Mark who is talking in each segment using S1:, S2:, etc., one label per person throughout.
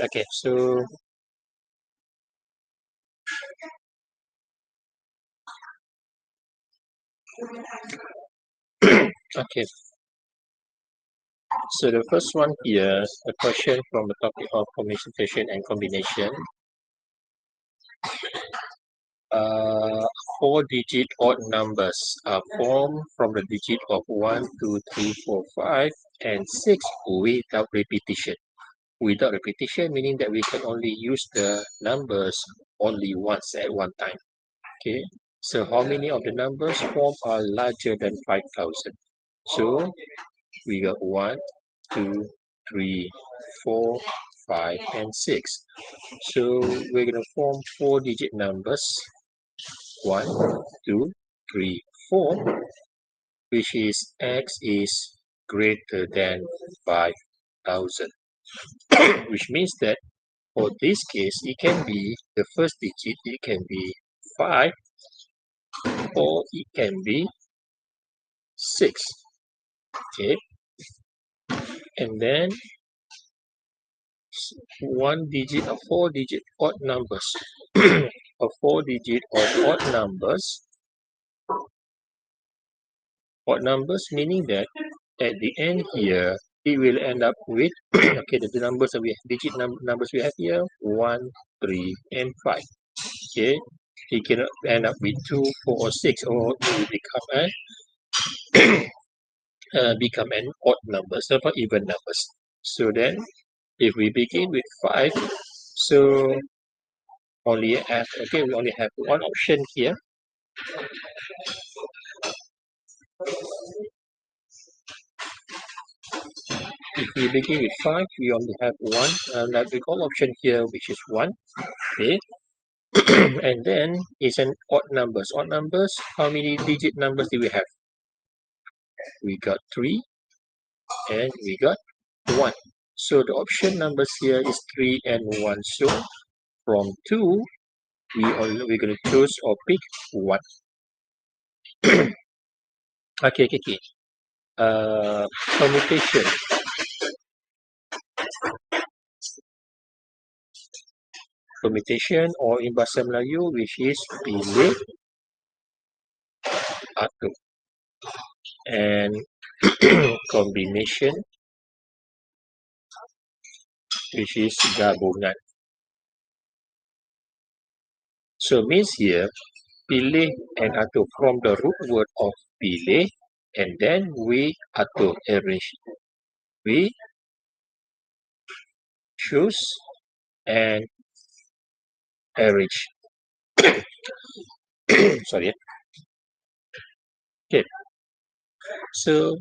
S1: Okay, so okay, so the first one here, a question from the topic of permutation and combination. Uh, Four-digit odd numbers are formed from the digit of 1, 2, 3, 4, 5, and 6 without repetition. Without repetition, meaning that we can only use the numbers only once at one time. Okay, so how many of the numbers formed are larger than 5,000? So we got 1, 2, 3, 4, 5, and 6. So we're going to form four-digit numbers 1, 2, 3, 4, which is x is greater than 5,000, which means that for this case, it can be the first digit, it can be 5, or it can be 6. Okay, and then one digit of four-digit odd numbers. A four-digit of odd numbers meaning that at the end here, it will end up with, okay, the numbers that we have, numbers we have here, 1, 3, and 5. Okay, it can end up with 2, 4, or 6, or it will become an odd number, so not even numbers. So then, if we begin with 5, so we only have one option here. If we begin with 5, we only have one logical option here, which is 1. Okay, and then it's an odd numbers. Odd numbers, how many digit numbers do we have? We got 3 and we got 1. So the option numbers here is 3 and 1. So from 2, we're going to choose or pick 1. Okay. Permutation. Permutation, or in bahasa Melayu, which is pilih atur. And combination, which is gabungan. So means here, pilih and atur, from the root word of pilih, and then we atur, arrange. We choose and arrange. Sorry. Okay. So,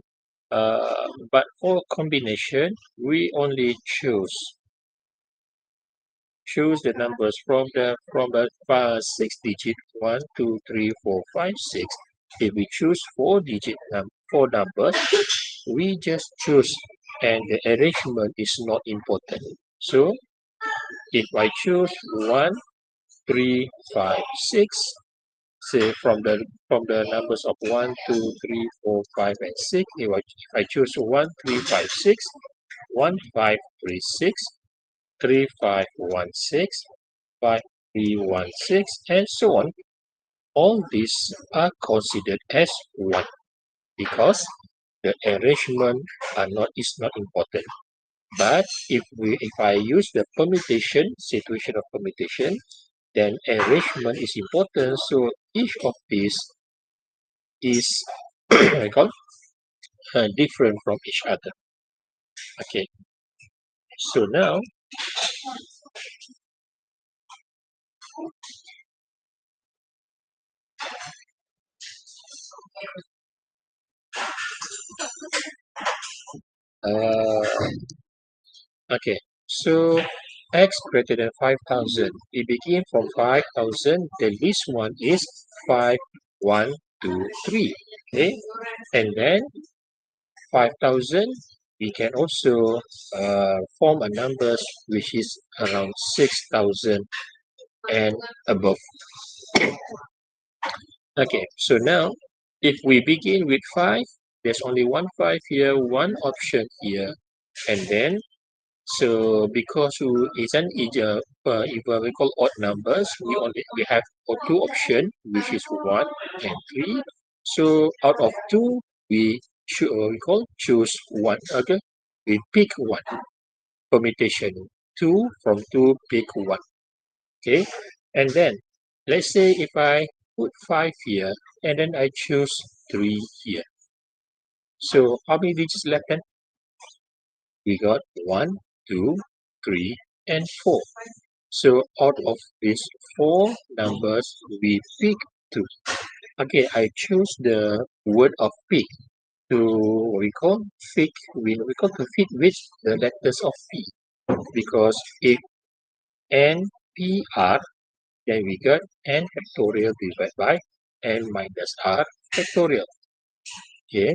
S1: but for combination, we only choose the numbers from the 6-digit 1, 2, 3, 4, 5, 6. If we choose four numbers, we just choose, and the arrangement is not important. So if I choose 1, 3, 5, 6, say from the numbers of 1, 2, 3, 4, 5, and 6, if I choose 1, 3, 5, 6, 1, 5, 3, 6, 3, 5, 1, 6, 5, 3, 1, 6, and so on. All these are considered as 1 because the arrangement is not important. But if I use the situation of permutation, then arrangement is important. So each of these is different from each other. Okay. So now okay. So x greater than 5,000. We begin from 5,000. The least one is 5, 1, 2, 3. Okay. And then 5,000, we can also form a number which is around 6,000 and above. Okay, so now if we begin with 5, there's only one 5 here, one option here, and then so because if we call odd numbers, we have two options, which is 1 and 3. So out of 2, we call choose 1. Okay, we pick 1. Permutation 2 from 2 pick 1. Okay, and then let's say if I put 5 here and then I choose 3 here. So how many digits left then? We got 1, 2, 3, and 4. So out of these 4 numbers, we pick 2. Okay, I choose the word of pick to what we call fit. We call to fit with the letters of P, because if N P R, then we got N factorial divided by N minus R factorial. Okay,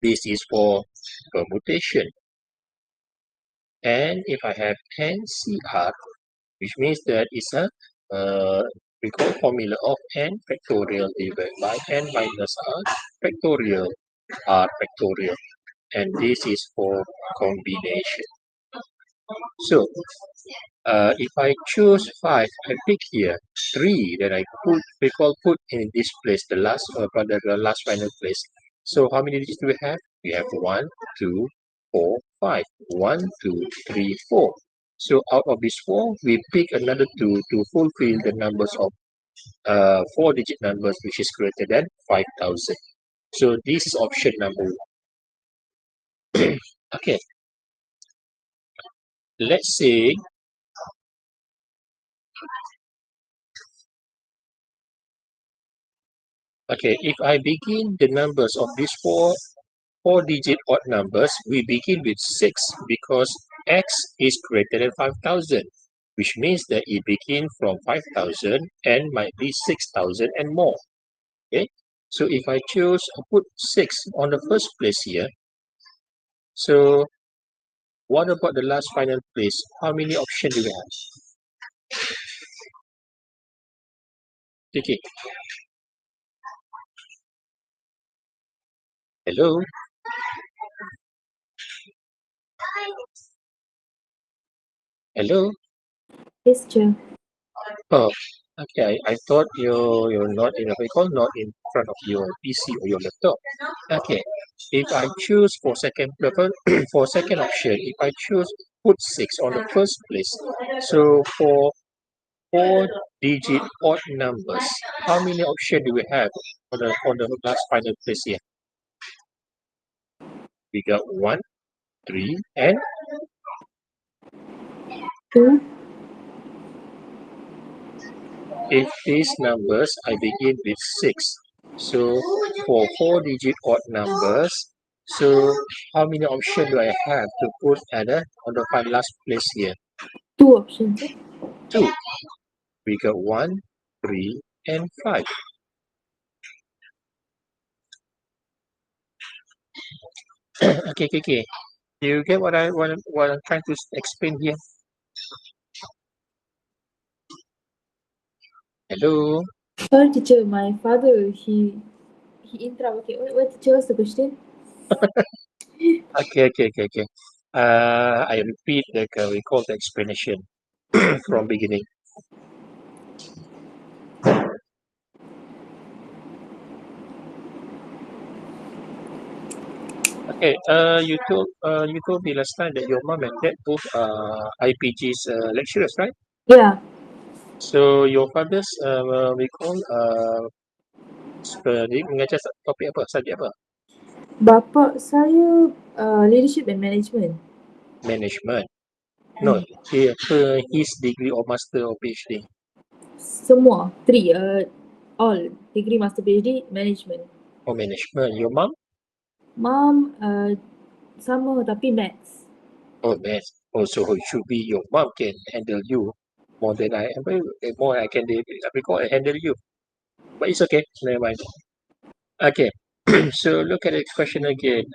S1: this is for permutation. And if I have NCR, which means that it's a we call formula of N factorial divided by N minus R factorial R factorial. And this is for combination. So if I choose 5, I pick here 3, then I put in this place, the last final place. So how many digits do we have? We have 1, 2, 4, 5. 1, 2, 3, 4. So out of this 4, we pick another 2 to fulfill the numbers of 4-digit numbers, which is greater than 5,000. So this is option number 1. Okay. Let's say if I begin the numbers of these 4-digit odd numbers, we begin with 6 because x is greater than 5,000, which means that it begins from 5,000 and might be 6,000 and more. Okay, so if I put 6 on the first place here, so what about the last final place? How many options do we have? Okay. Hello? Hello?
S2: Yes, Chair.
S1: Oh, okay. I thought you're not not in front of your PC or your laptop. Okay. If I choose for second for second option, if I choose put 6 on the first place, so for 4-digit odd numbers, how many options do we have on the last final place here? We got 1, 3, and
S2: 2.
S1: if these numbers I begin with 6. So for 4-digit odd numbers, so how many options do I have to put on the last place here?
S2: 2 options.
S1: 2. We got 1, 3, and 5. Okay. You get what I'm trying to explain here? Hello?
S2: Sorry, teacher. My father, he interrupt. Okay, what teacher was the question?
S1: Okay. I repeat we call the explanation from beginning. Okay. You told me last time that your mom and dad both are IPG's lecturers, right?
S2: Yeah.
S1: So your father's we call dia mengajar topik apa? Subjek apa?
S2: Bapa saya leadership and management.
S1: Management. No, his degree or master or PhD.
S2: Semua. 3. All. Degree, master, PhD, management.
S1: Or management. Your mom?
S2: Mom, sama tapi maths.
S1: Oh, math. Also, it should be your mom can handle you more than I can handle you. But it's okay. Never mind. Okay. So look at the question again.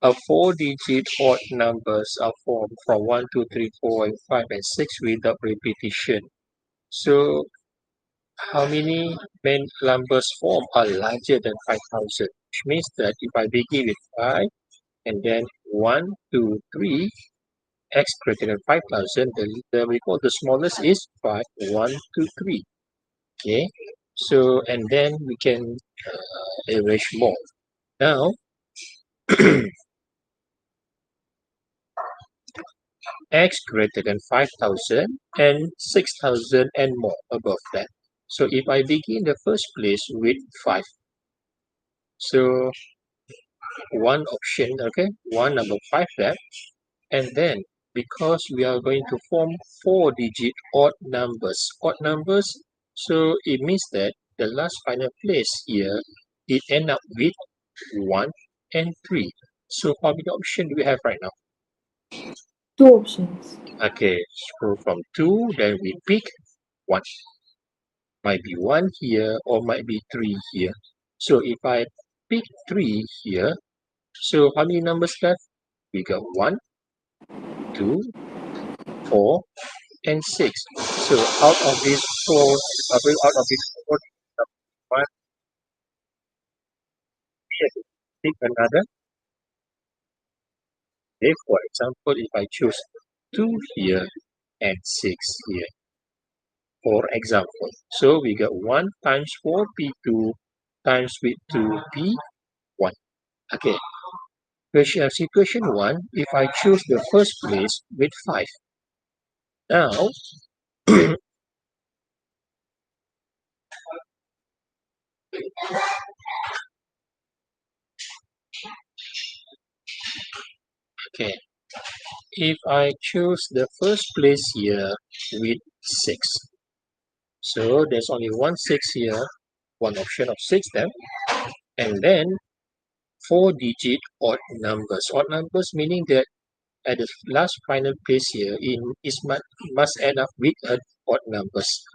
S1: A 4-digit odd numbers are formed from 1, 2, 3, 4, and 5, and 6 without repetition. So how many main numbers form are larger than 5,000? Which means that if I begin with 5 and then 1, 2, 3, x greater than 5,000, the recall the smallest is 5, 1, 2, 3. Okay, so and then we can arrange more. Now, x greater than 5,000 and 6,000 and more above that. So if I begin the first place with 5, so one option, okay, one number 5 there, and then because we are going to form 4-digit odd numbers, so it means that the last final place here, it end up with 1 and 3. So how many options do we have right now?
S2: Two options.
S1: Okay, so from 2, then we pick 1. Might be 1 here or might be 3 here. So if I pick 3 here, so how many numbers left? We got 1, 2, 4, and 6. So out of these four, out of these four, one, pick another. Okay, for example, if I choose 2 here and 6 here, for example. So we got 1 times 4 P2 times with 2 P1. Okay, situation 1, if I choose the first place with 5. Now, okay, if I choose the first place here with 6. So there's only one 6 here, one option of 6 then, and then 4-digit odd numbers. Odd numbers meaning that at the last final place here must end up with odd numbers.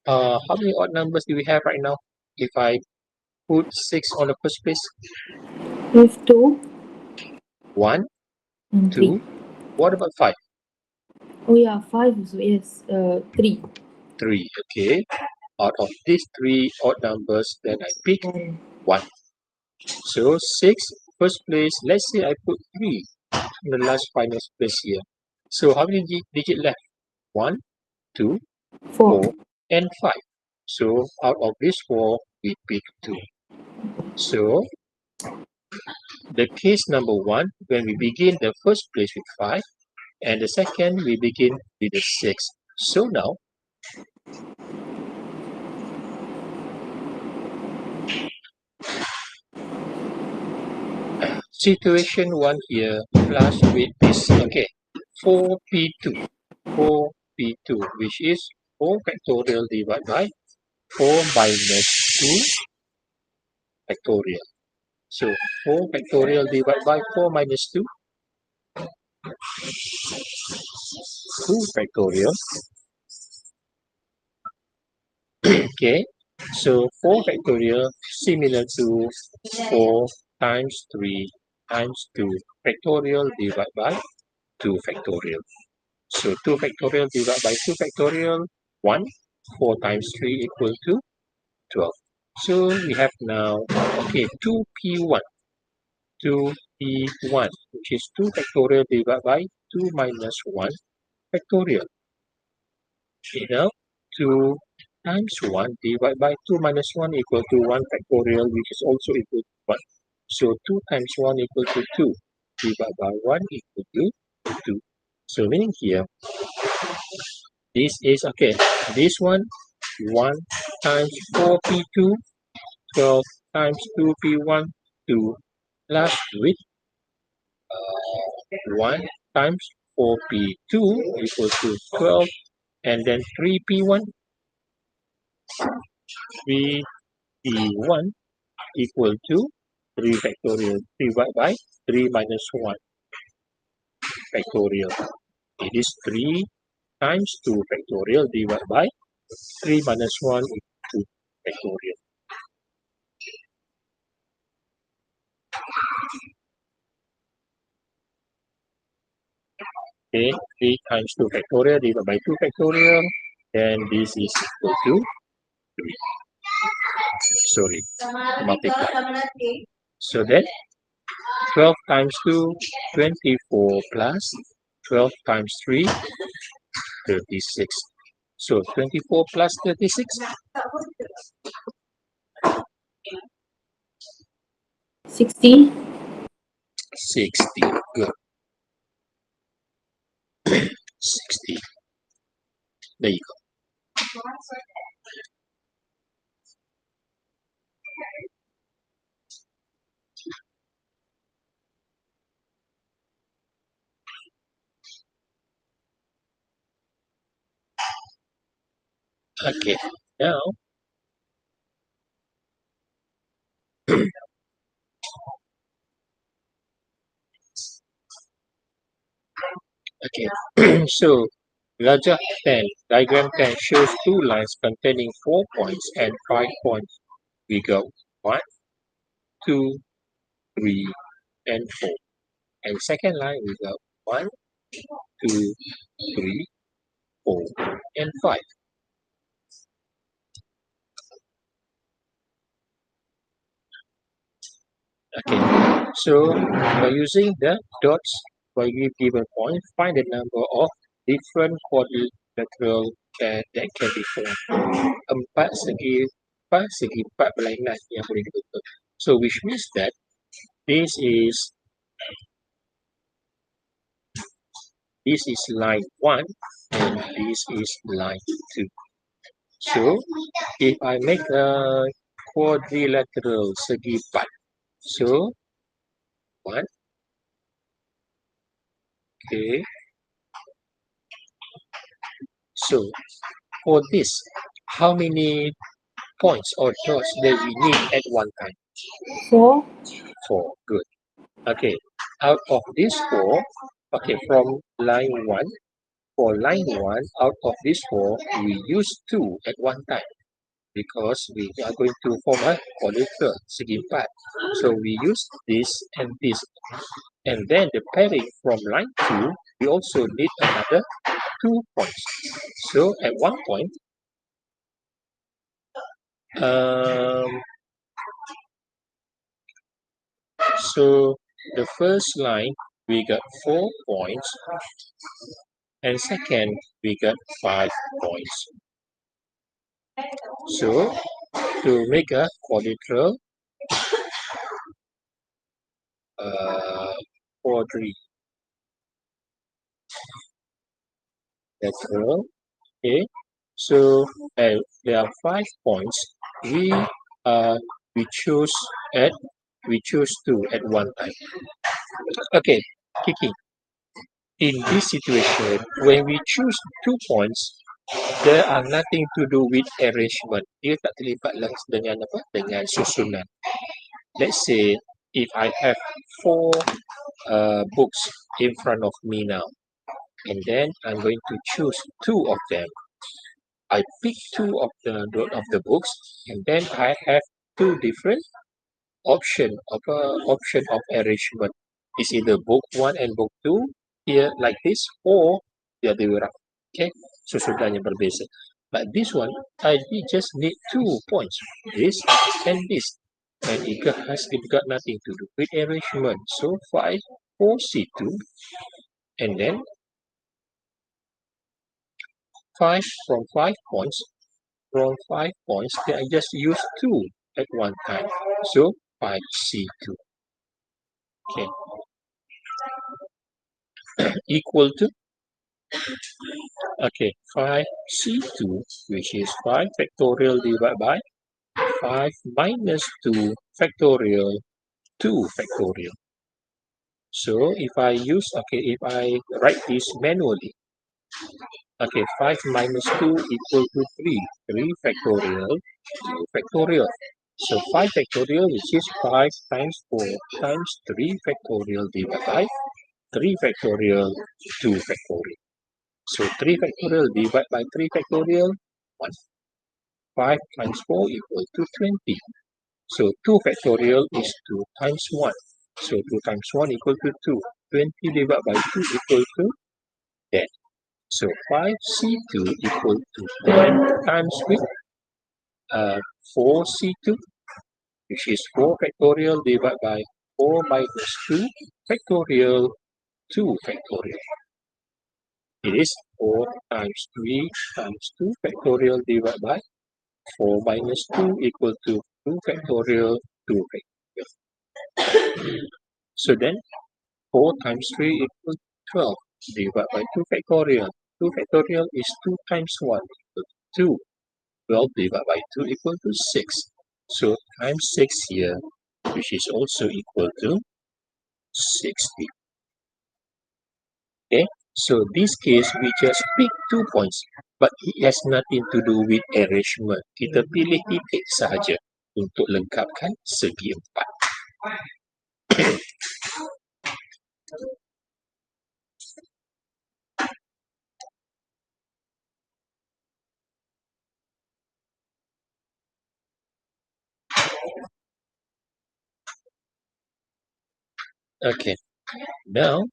S1: How many odd numbers do we have right now? If I put 6 on the first place,
S2: We have 2
S1: 1,
S2: and
S1: 2.
S2: 3.
S1: What about 5?
S2: Oh yeah, 5 also, yes. 3.
S1: 3. Okay. Out of these 3 odd numbers, then I pick
S2: 1.
S1: 1. So 6, first place, let's say I put 3 in the last final place here. So how many digit left? 1, 2,
S2: 4.
S1: 4, and 5. So out of these 4, we pick 2. So the case number 1, when we begin the first place with 5, and the second we begin with the 6. So now, situation 1 here plus with this, okay, 4P2, 4P2, which is 4 factorial divided by 4 minus 2 factorial. So 4 factorial divided by 4 minus 2, 2 factorial. Okay, so 4 factorial similar to 4 times 3 times 2 factorial divided by 2 factorial. So 2 factorial divided by 2 factorial, 1. 4 times 3 equal to 12. So we have now, okay, 2P1. 2P1, which is 2 factorial divided by 2 minus 1 factorial. Okay, now 2 times 1 divided by 2 minus 1 equal to 1 factorial, which is also equal to 1. So 2 times 1 equal to 2 divided by 1 equal to 2. So meaning here, this is, okay, this one, 1 times 4P2, 12 times 2P1, 2, plus with 1 times 4P2 equal to 12, and then 3P1, 3P1 equal to 3 factorial divided by 3 minus 1 factorial. It is 3 times 2 factorial divided by 3 minus 1 equal to factorial. Okay, 3 times 2 factorial divided by 2 factorial, then this is equal to 3. Sorry, multiply. So then 12 times 2, 24 plus 12 times 3, 36. So 24 plus 36,
S2: 60.
S1: 60. Good. 60. There you go. Okay. Now, okay. So diagram 10 shows two lines containing 4 points and 5 points. We go 1, 2, 3, and 4. And second line we go 1, 2, 3, 4, and 5. Okay, so by using the dots by given point, find the number of different quadrilateral that can be formed. Empat segi empat berlainan yang boleh dibentuk. So which means that this is line 1 and this is line 2. So if I make a quadrilateral segi empat, so 1, okay. So for this, how many points or dots that we need at one time?
S2: 4.
S1: 4. Good. Okay. Out of this 4, okay, from line 1, for line 1, out of this 4, we use 2 at one time because we are going to form a quadrilateral segi empat. So we use this and this. And then the pairing from line 2, we also need another 2 points. So at one point, so the first line we got 4 points, and second we got 5 points. So to make a quadrilateral, okay. So there are 5 points. We choose two at one time. Okay, Kiki. In this situation, when we choose 2 points, there are nothing to do with arrangement. Dia tak terlibat dengan apa? Dengan susunan. Let's say if I have 4 books in front of me now, and then I'm going to choose 2 of them. I pick 2 of the books, and then I have 2 different option of arrangement. It's either book 1 and book 2 here like this, or the other way around. Okay, susunan yang berbeza. But this one, I just need 2 points, this and this, and it got nothing to do with arrangement. So 5 for C2, and then 5 from 5 points. From 5 points, then I just use 2 at one time. So 5C2. Okay. Equal to, okay, 5C2, which is 5 factorial divided by 5 minus 2 factorial 2 factorial. So if I write this manually, okay, 5 minus 2 equal to 3. 3 factorial, 2 factorial. So 5 factorial, which is 5 times 4 times 3 factorial divided by 3 factorial, 2 factorial. So 3 factorial divided by 3 factorial, 1. 5 times 4 equal to 20. So 2 factorial is 2 times 1. So 2 times 1 equal to 2. 20 divided by 2 equal to 10. So 5C2 equal to 10 times with 4C2, which is 4 factorial divided by 4 minus 2 factorial 2 factorial. It is 4 times 3 times 2 factorial divided by 4 minus 2 equal to 2 factorial 2 factorial. So then 4 times 3 equals 12 divided by 2 factorial. 2 factorial is 2 times 1 equal to 2. 12 divided by 2 equal to 6. So times 6 here, which is also equal to 60. Okay, so this case we just pick 2 points, but it has nothing to do with arrangement. Kita pilih titik sahaja untuk lengkapkan segi 4. Okay, now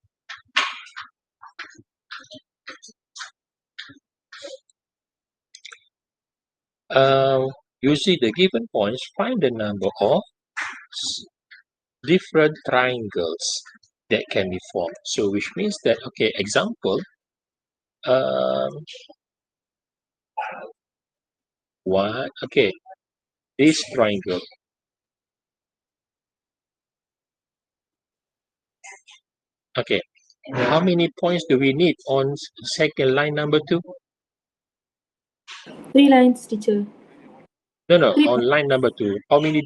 S1: using the given points, find the number of different triangles that can be formed. So which means that, okay, example, this triangle. Okay, how many points do we need on second line number 2?
S2: 3 lines, teacher.
S1: No,
S2: 3
S1: on line number 2. How many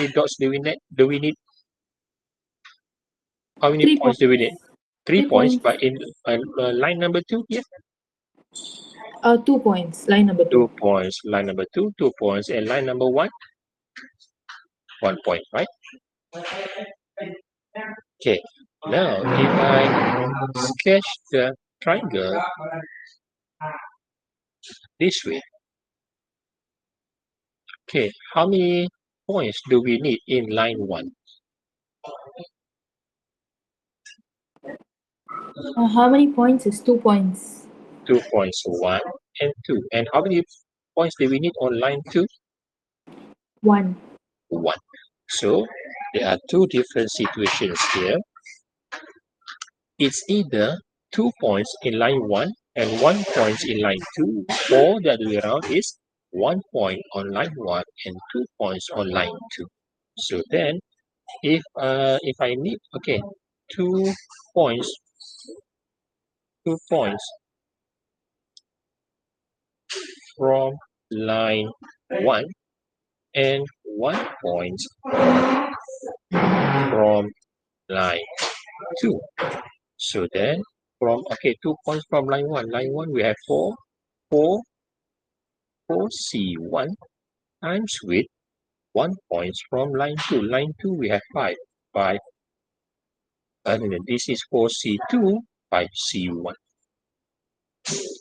S1: dots do we need? How many
S2: 3
S1: points do we need? 3
S2: 3
S1: points,
S2: points.
S1: but in line number 2 here?
S2: 2 points, line number 2.
S1: 2 points. Line number 2, 2 points. And line number 1? 1 point, right? Okay, now if I sketch the triangle this way, okay, how many points do we need in line 1?
S2: How many points is 2 points?
S1: 2 points, 1 and 2. And how many points do we need on line 2?
S2: 1.
S1: 1. So there are 2 different situations here. It's either 2 points in line 1 and 1 point in line 2, or the other way around is 1 point on line 1 and 2 points on line 2. So then if I need 2 points 2 points from line 1 and 1 point from line 2. So then from 2 points from line 1. Line 1 we have 4C1 times with 1 point from line 2. Line 2 we have 5. This is 4C2, 5C1.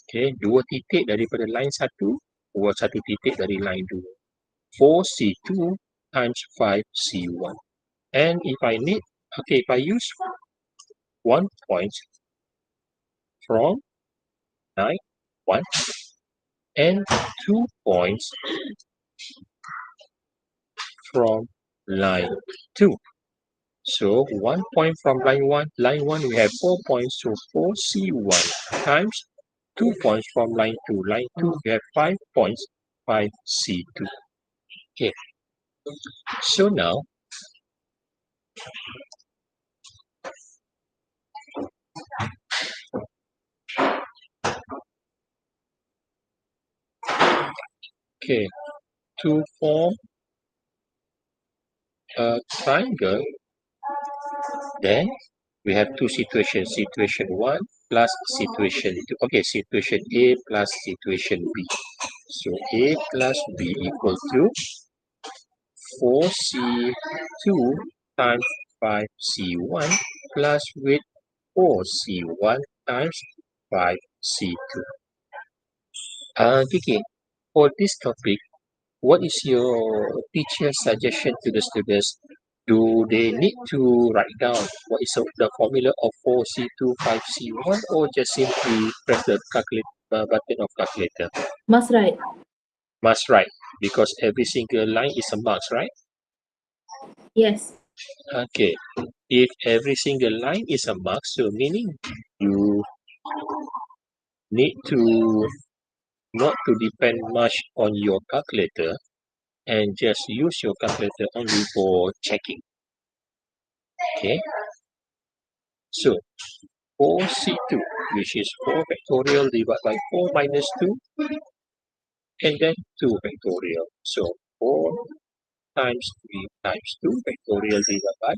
S1: Okay, 2 titik daripada line 1, buat 1 titik dari line 2. 4C2 times 5C1. And if I need, if I use 1 point from line 1 and 2 points from line 2. So 1 point from line 1 we have 4 points, so 4C1 times 2 points from line 2. Line 2 we have 5 points, 5C2. Okay. So now to form a triangle, then we have 2 situations, situation 1 plus situation 2. Okay, situation A plus situation B. So A plus B equal to 4C2 times 5C1 plus with 4C1 times 5C2. Kiki, for this topic, what is your teacher's suggestion to the students? Do they need to write down what is the formula of 4C2, 5C1, or just simply press the button of calculator?
S2: Must write.
S1: Must write. because every single line is a marks, right?
S2: Yes.
S1: Okay. If every single line is a mark, so meaning you need to not to depend much on your calculator and just use your calculator only for checking. Okay. So 4C2, which is 4 factorial divided by 4 minus 2, and then 2 factorial. So 4 times 3 times 2 factorial divided by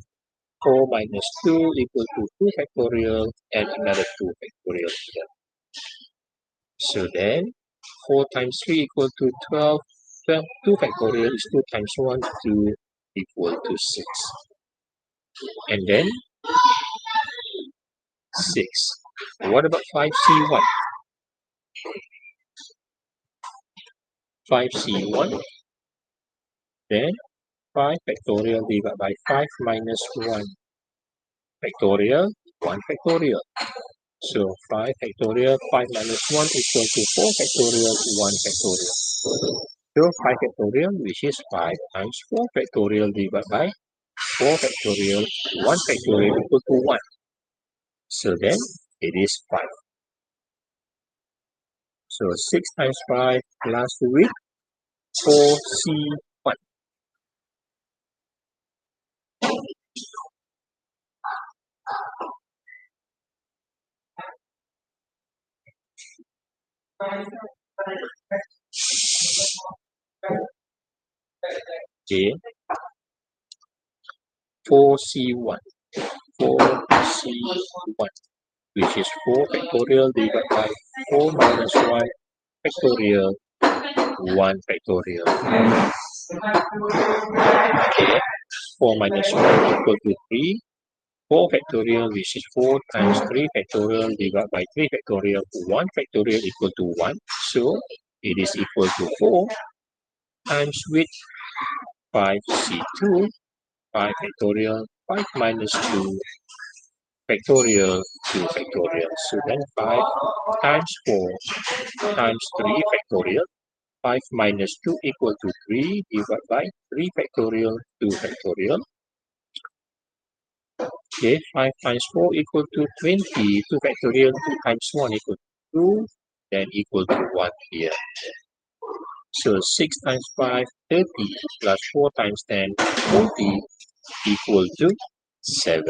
S1: 4 minus 2 equal to 2 factorial and another 2 factorial here. So then 4 times 3 equal to 12. 2 factorial is 2 times 1, 2 equal to 6. And then 6. What about 5C1? 5C1, then 5 factorial divided by 5 minus 1 factorial, 1 factorial. So 5 factorial, 5 minus 1 equal to 4 factorial, 1 factorial. So 5 factorial, which is 5 times 4 factorial divided by 4 factorial, 1 factorial equal to 1. So then it is 5. So 6 times 5 plus with 4C1. Okay, 4C1. 4C1, which is 4 factorial divided by 4 minus 1 factorial, 1 factorial. Okay, 4 minus 1 equal to 3. 4 factorial, which is 4 times 3 factorial divided by 3 factorial, 1 factorial equal to 1. So it is equal to 4 times with 5C2, 5 factorial, 5 minus 2 factorial, 2 factorial. So then 5 times 4 times 3 factorial. 5 minus 2 equal to 3 divided by 3 factorial, 2 factorial. Okay, 5 times 4 equal to 20. 2 factorial, 2 times 1 equal to 2, then equal to 1 here. So 6 times 5, 30, plus 4 times 10, 40, equal to 7.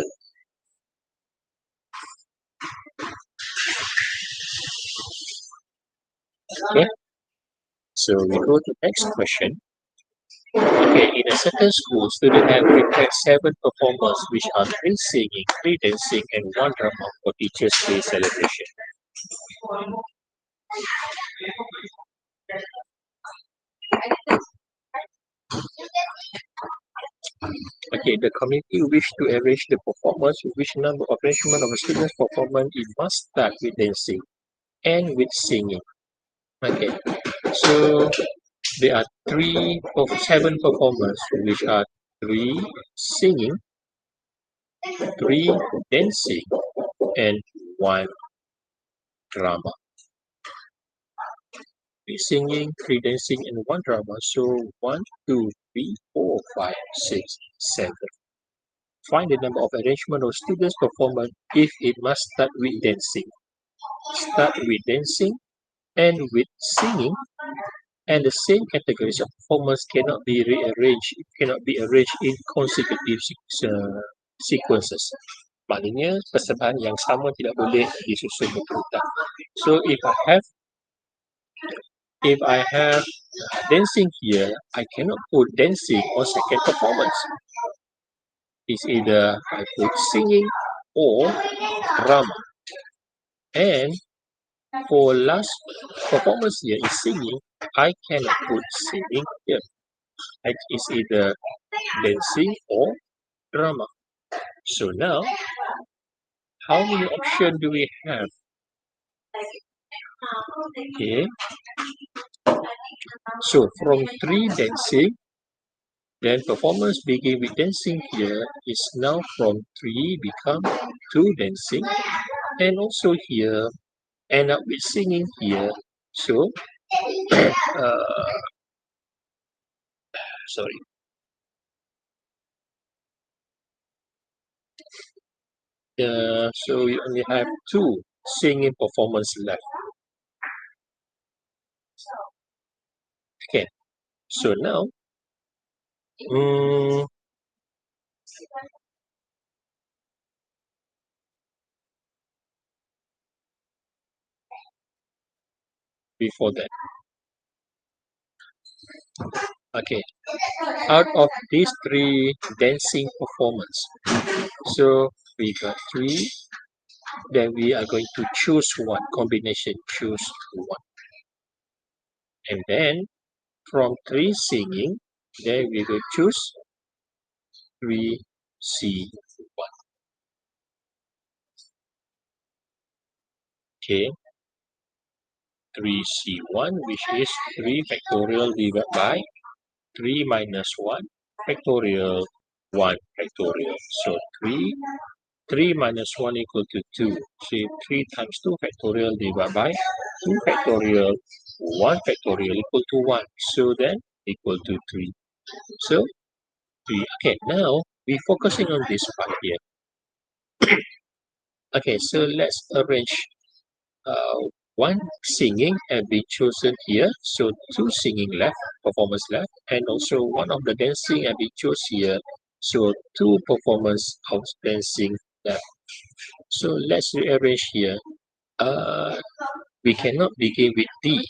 S1: Okay, so we go to next question. Okay, in a certain school, students have prepared 7 performers, which are 3 singing, 3 dancing, and 1 drama for Teachers' Day celebration. Okay, the committee wish to arrange the performance with which number of arrangement of a student's performance it must start with dancing and with singing. Okay, so there are 7 performers, which are 3 singing, 3 dancing, and 1 drama. 3 singing, 3 dancing, and 1 drama. So 1, 2, 3, 4, 5, 6, 7. Find the number of arrangement of students' performance if it must start with dancing. Start with dancing and with singing, and the same categories of performance cannot be arranged in consecutive sequences. Maknanya persembahan yang sama tidak boleh disusun berurutan. So if I have dancing here, I cannot put dancing on second performance. It's either I put singing or drama. And for last performance here is singing, I cannot put singing here. It's either dancing or drama. So now, how many options do we have? Okay. So from 3 dancing, then performance begin with dancing here is now from 3 become 2 dancing, and also here end up with singing here. So Sorry. So you only have 2 singing performance left. Okay. So now, before that, okay. Out of these 3 dancing performance, so we got 3. Then we are going to choose one combination. Choose one, and then from 3 singing, then we will choose 3C1. Okay, 3C1, which is 3 factorial divided by 3 minus 1 factorial 1 factorial. So 3 minus 1 equal to 2. So 3 times 2 factorial divided by 2 factorial 1 factorial equal to 1. So then equal to 3. So 3. Okay, now we're focusing on this part here. Okay, so let's arrange one singing and be chosen here. So 2 singing left, performance left, and also one of the dancing and be chosen here. So 2 performance of dancing left. So let's rearrange here. We cannot begin with D.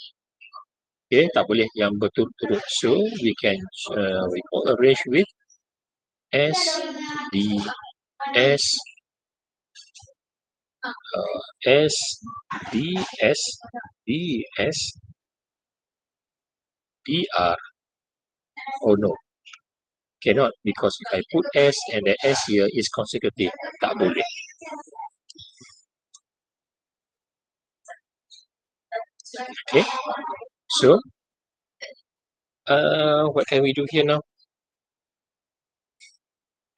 S1: Okay, tak boleh yang berturut-turut. So we can arrange with S, D, S, S, D, S, D, S, D, R. Oh no, cannot, because if I put S and the S here is consecutive. Tak boleh. Okay, so what can we do here now?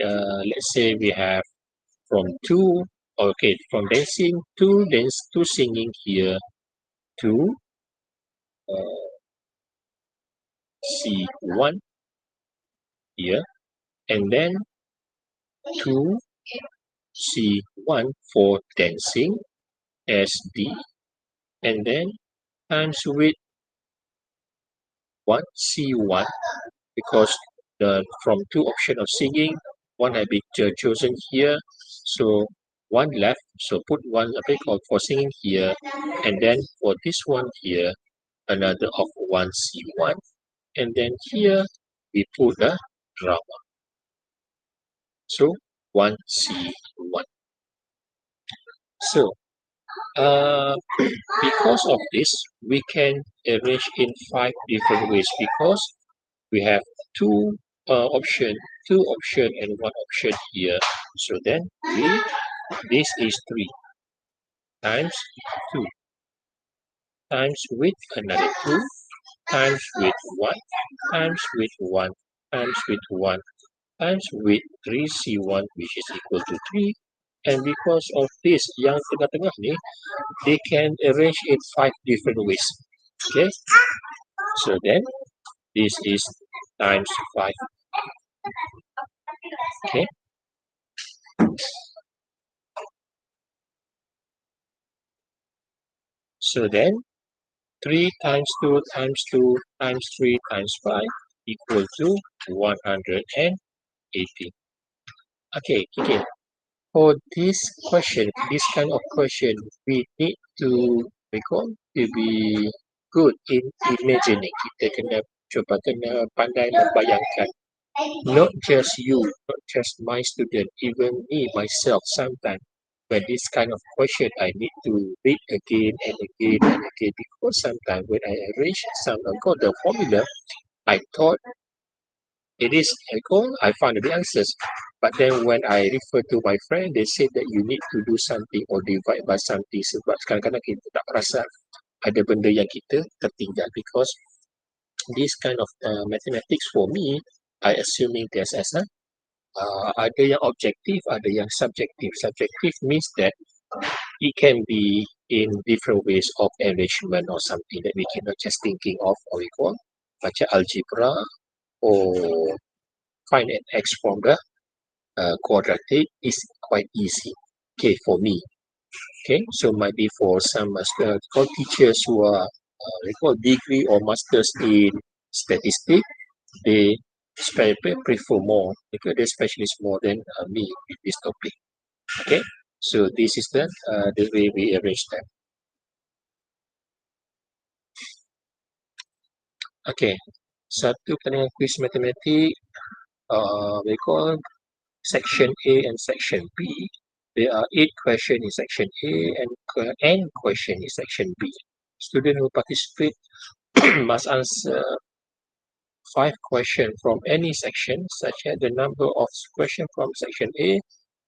S1: Let's say we have from 2, okay, from dancing, 2 singing here, 2 C1 here, and then 2 C1 for dancing, SD, and then times with 1 C1, because from 2 option of singing, 1 have been chosen here, so 1 left, so put 1 for singing here, and then for this one here, another of 1 C1, and then here we put a drama. So 1 C1. So because of this, we can arrange in 5 different ways, because we have 2 option and 1 option here. So then this is 3 times 2 times with another 2 times with 1 times with 1 times with 1 times with 3C1, which is equal to 3. And because of this, yang tengah-tengah ni, they can arrange in 5 different ways. Okay, so then this is times 5. Okay, so then 3 times 2 times 2 times 3 times 5 equal to 180. Okay, for this question, this kind of question, we need to be good in imagining. Kita kena pandai membayangkan. Not just you, not just my student, even me, myself, sometimes when this kind of question, I need to read again and again and again, because sometimes when I arrange the formula, I thought it is equal, I found the answers. But then when I refer to my friend, they say that you need to do something or divide by something, sebab kadang-kadang kita tak perasan ada benda yang kita tertinggal, because this kind of mathematics for me, I assuming there's as ada yang objective, ada yang subjective. Subjective means that it can be in different ways of arrangement or something that we cannot just thinking of, or we call macam algebra, or find an x from the quadratic is quite easy. Okay, for me. Okay, so might be for some teachers who are degree or masters in statistics, they prefer more because they specialize more than me with this topic. Okay, so this is the way we arrange them. Okay, satu pertandingan kuis matematik we call section A and section B. There are 8 questions in section A and n question in section B. Student who participate must answer 5 questions from any section, such as the number of questions from section A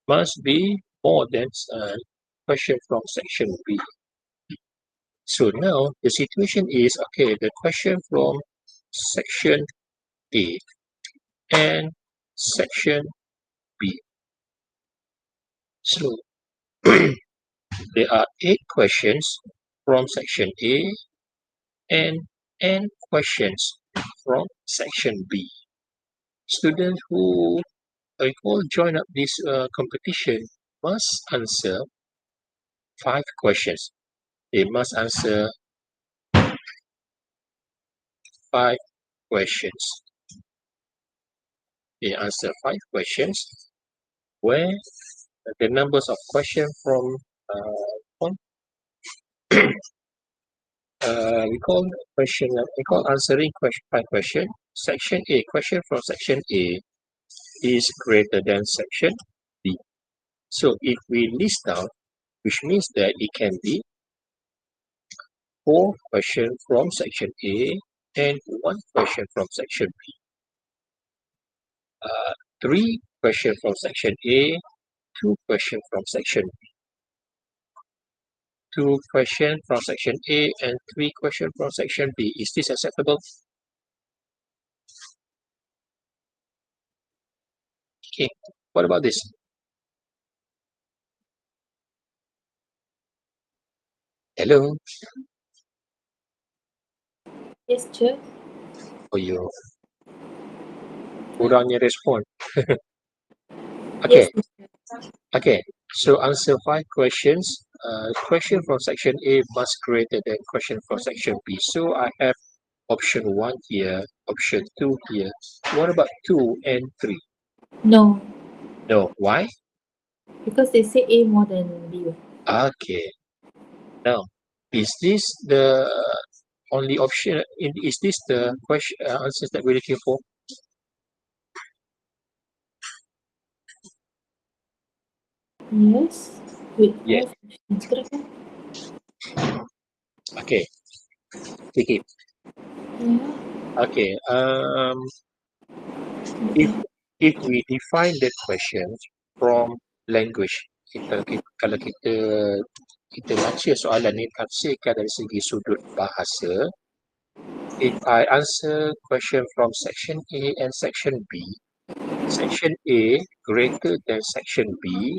S1: must be more than question from section B. So now the situation is, okay, the question from section A and section B. So there are 8 questions from section A and n questions from section B. Students who all join up this competition must answer 5 questions. They must answer 5 questions. They answer 5 questions where the numbers of questions from we call answering 5 questions. Section A, question from section A is greater than section B. So if we list down, which means that it can be 4 questions from section A and 1 question from section B. 3 questions from section A, 2 questions from section B. 2 questions from section A and 3 questions from section B. Is this acceptable? Okay, what about this? Hello?
S2: Yes, Cik.
S1: Oh, you kurangnya respon. Okay.
S2: Yes,
S1: Okay, so answer 5 questions. Question from section A must greater than question from section B. So I have option 1 here, option 2 here. What about 2 and 3?
S2: no,
S1: No, why?
S2: because they say A more than B.
S1: Okay, now is this the only option? Is this the question answers that we're looking for?
S2: Yes. Wait,
S1: Yes. Okay, take it.
S2: Yeah.
S1: Okay, if we define that question from language, kalau kita baca soalan ni tafsirkan dari segi sudut bahasa, if I answer question from section A and section B, section A greater than section B,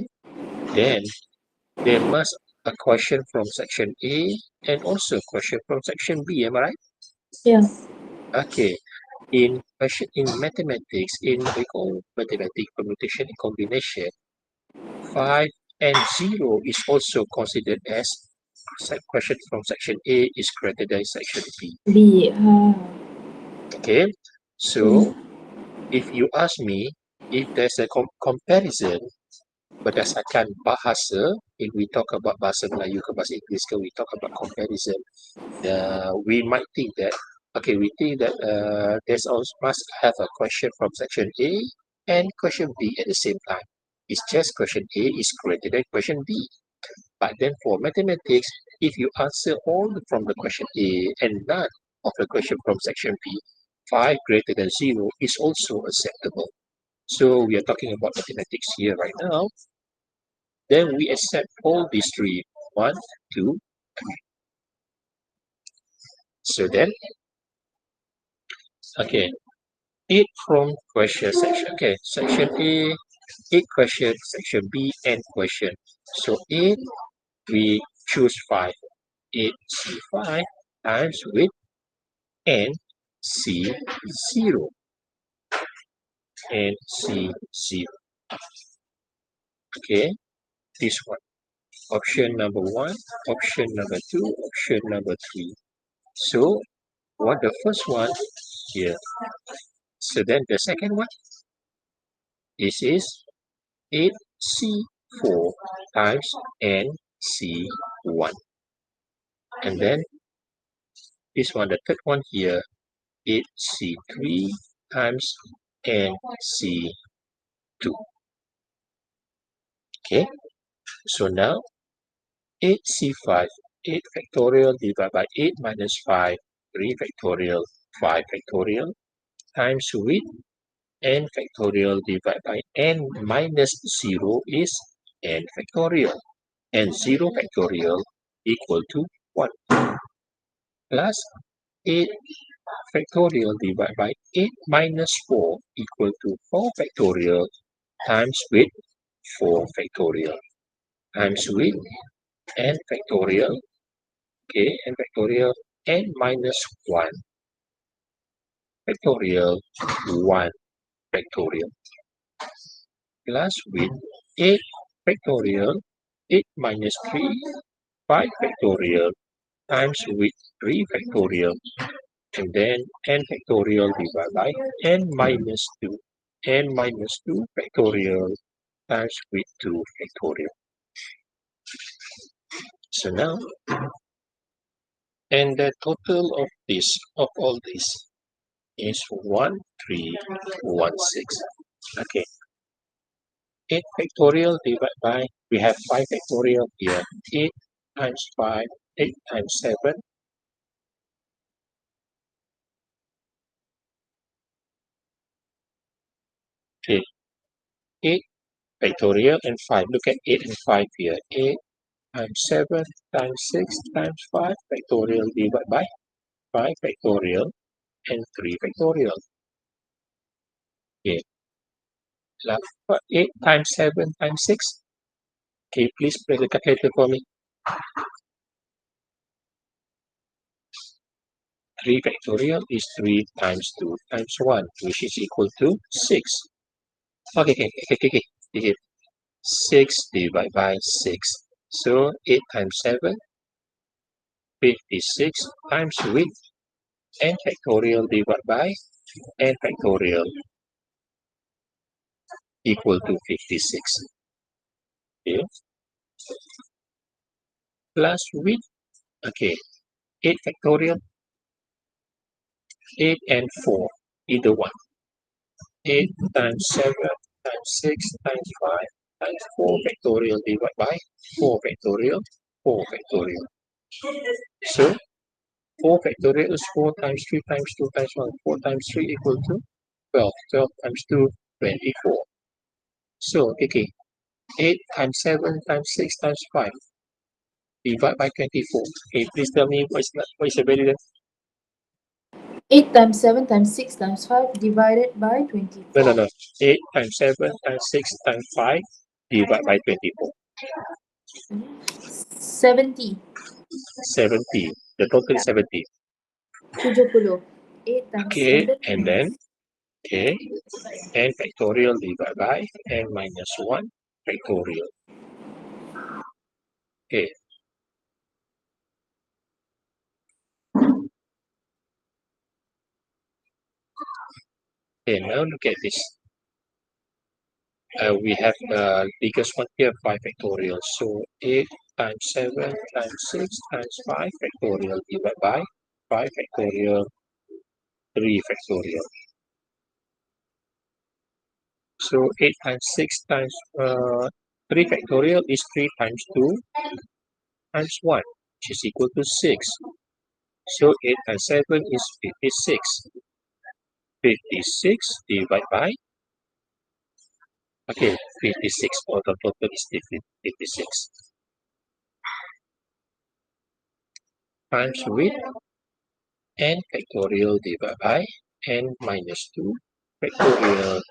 S1: then there must a question from section A and also question from section B. Am I right?
S2: Yeah.
S1: Okay. In mathematics, we call mathematics permutation and combination, 5 and 0 is also considered as question from section A is greater than section B.
S2: B.
S1: Okay, so if you ask me if there's a comparison berdasarkan bahasa, if we talk about bahasa Melayu ke bahasa Inggeris ke, we talk about comparison, we might think that, okay, we think that there's also must have a question from section A and question B at the same time. It's just question A is greater than question B. But then for mathematics, if you answer all from the question A and none of the question from section B, 5 greater than 0 is also acceptable. So we are talking about mathematics here right now. Then we accept all these 3, 1, 2, 3. So then, okay, 8 from question section. Okay, section A, 8 question, section B, n question. So 8, we choose 5. 8C5 times with n C0. and C0. Okay, this one. Option number 1, option number 2, option number 3. So, what the first one here? So then the second one, this is 8C4 times NC1. And then this one, the third one here, 8C3 times NC2. Okay, so now 8C5, 8 factorial divided by 8 minus 5, 3 factorial, 5 factorial, times with n factorial divided by n minus 0 is n factorial, and 0 factorial equal to 1, plus 8 factorial divided by 8 minus 4 equal to 4 factorial, times with 4 factorial, times with n factorial, okay, n factorial, n minus 1 factorial, 1 factorial, plus with 8 factorial, 8 minus 3, 5 factorial, times with 3 factorial, and then n factorial divided by n minus 2, n minus 2 factorial, times with 2 factorial. So now, and the total of this, of all this, is 1316. Okay, 8 factorial divided by, we have 5 factorial here, 8 times 5, 8 times 7, okay, 8 factorial and 5, look at 8 and 5 here, 8 times 7 times 6 times 5 factorial divided by 5 factorial and 3 factorial. Okay, 8 times 7 times 6. Okay, please press the calculator for me. 3 factorial is 3 times 2 times 1, which is equal to 6. Okay. 6 divided by 6. So 8 times 7, 56 times with n factorial divided by n factorial equal to 56. Okay. Plus with, okay, 8 factorial, 8 and 4, either one. 8 times 7 times 6 times 5 times 4 factorial divided by 4 factorial, 4 factorial. So 4 factorial is 4 times 3 times 2 times 1. 4 times 3 equal to 12. 12 times 2, 24. So, okay, 8 times 7 times 6 times 5 divided by 24. Okay, please tell me what is the value then?
S2: 8 times 7 times 6 times 5 divided by 24.
S1: No. 8 times 7 times 6 times 5 divided by 24.
S2: 70.
S1: 70. The total is 70.
S2: 70. 8 times
S1: Okay,
S2: 7
S1: and then, okay, n factorial divided by n minus 1 factorial. Okay. Okay, now look at this. We have the biggest one here, 5 factorial. So 8 times 7 times 6 times 5 factorial divided by 5 factorial, 3 factorial. So 8 times 6 times 3 factorial is 3 times 2 times 1, which is equal to 6. So 8 times 7 is 56. 56 divided by, okay, 56, or the total is 56. Times with n factorial divided by n minus 2 factorial,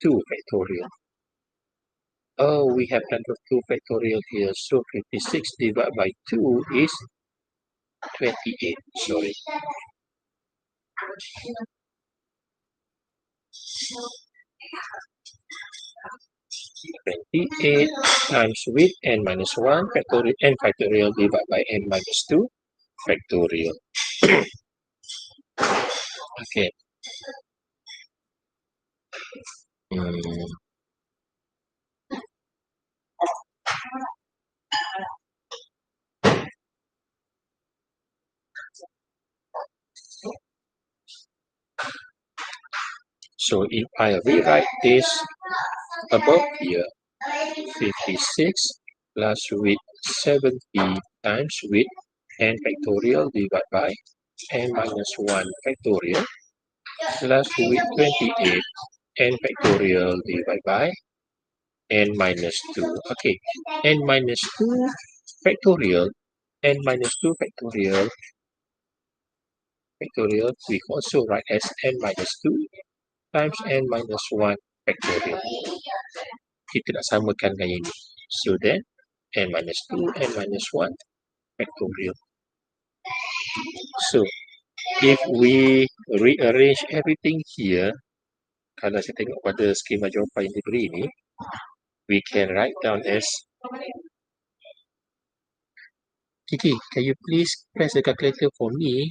S1: 2 factorial. Oh, we have under 2 factorial here. So 56 divided by 2 is 28. Sorry. 28 times with n minus 1 factorial n factorial divided by n minus 2 factorial. Okay. So if I rewrite this above here, 56 plus with 70 times with n factorial divided by n minus 1 factorial plus with 28 n factorial divided by n minus 2. Okay, n minus 2 factorial, n minus 2 factorial, we also write as n minus 2 times n minus 1 factorial. Kita nak samakan dengan ini. So then, n minus 2, n minus 1 factorial. So, if we rearrange everything here, kalau saya tengok pada skema jawapan yang diberi ini, we can write down as Kiki, can you please press the calculator for me?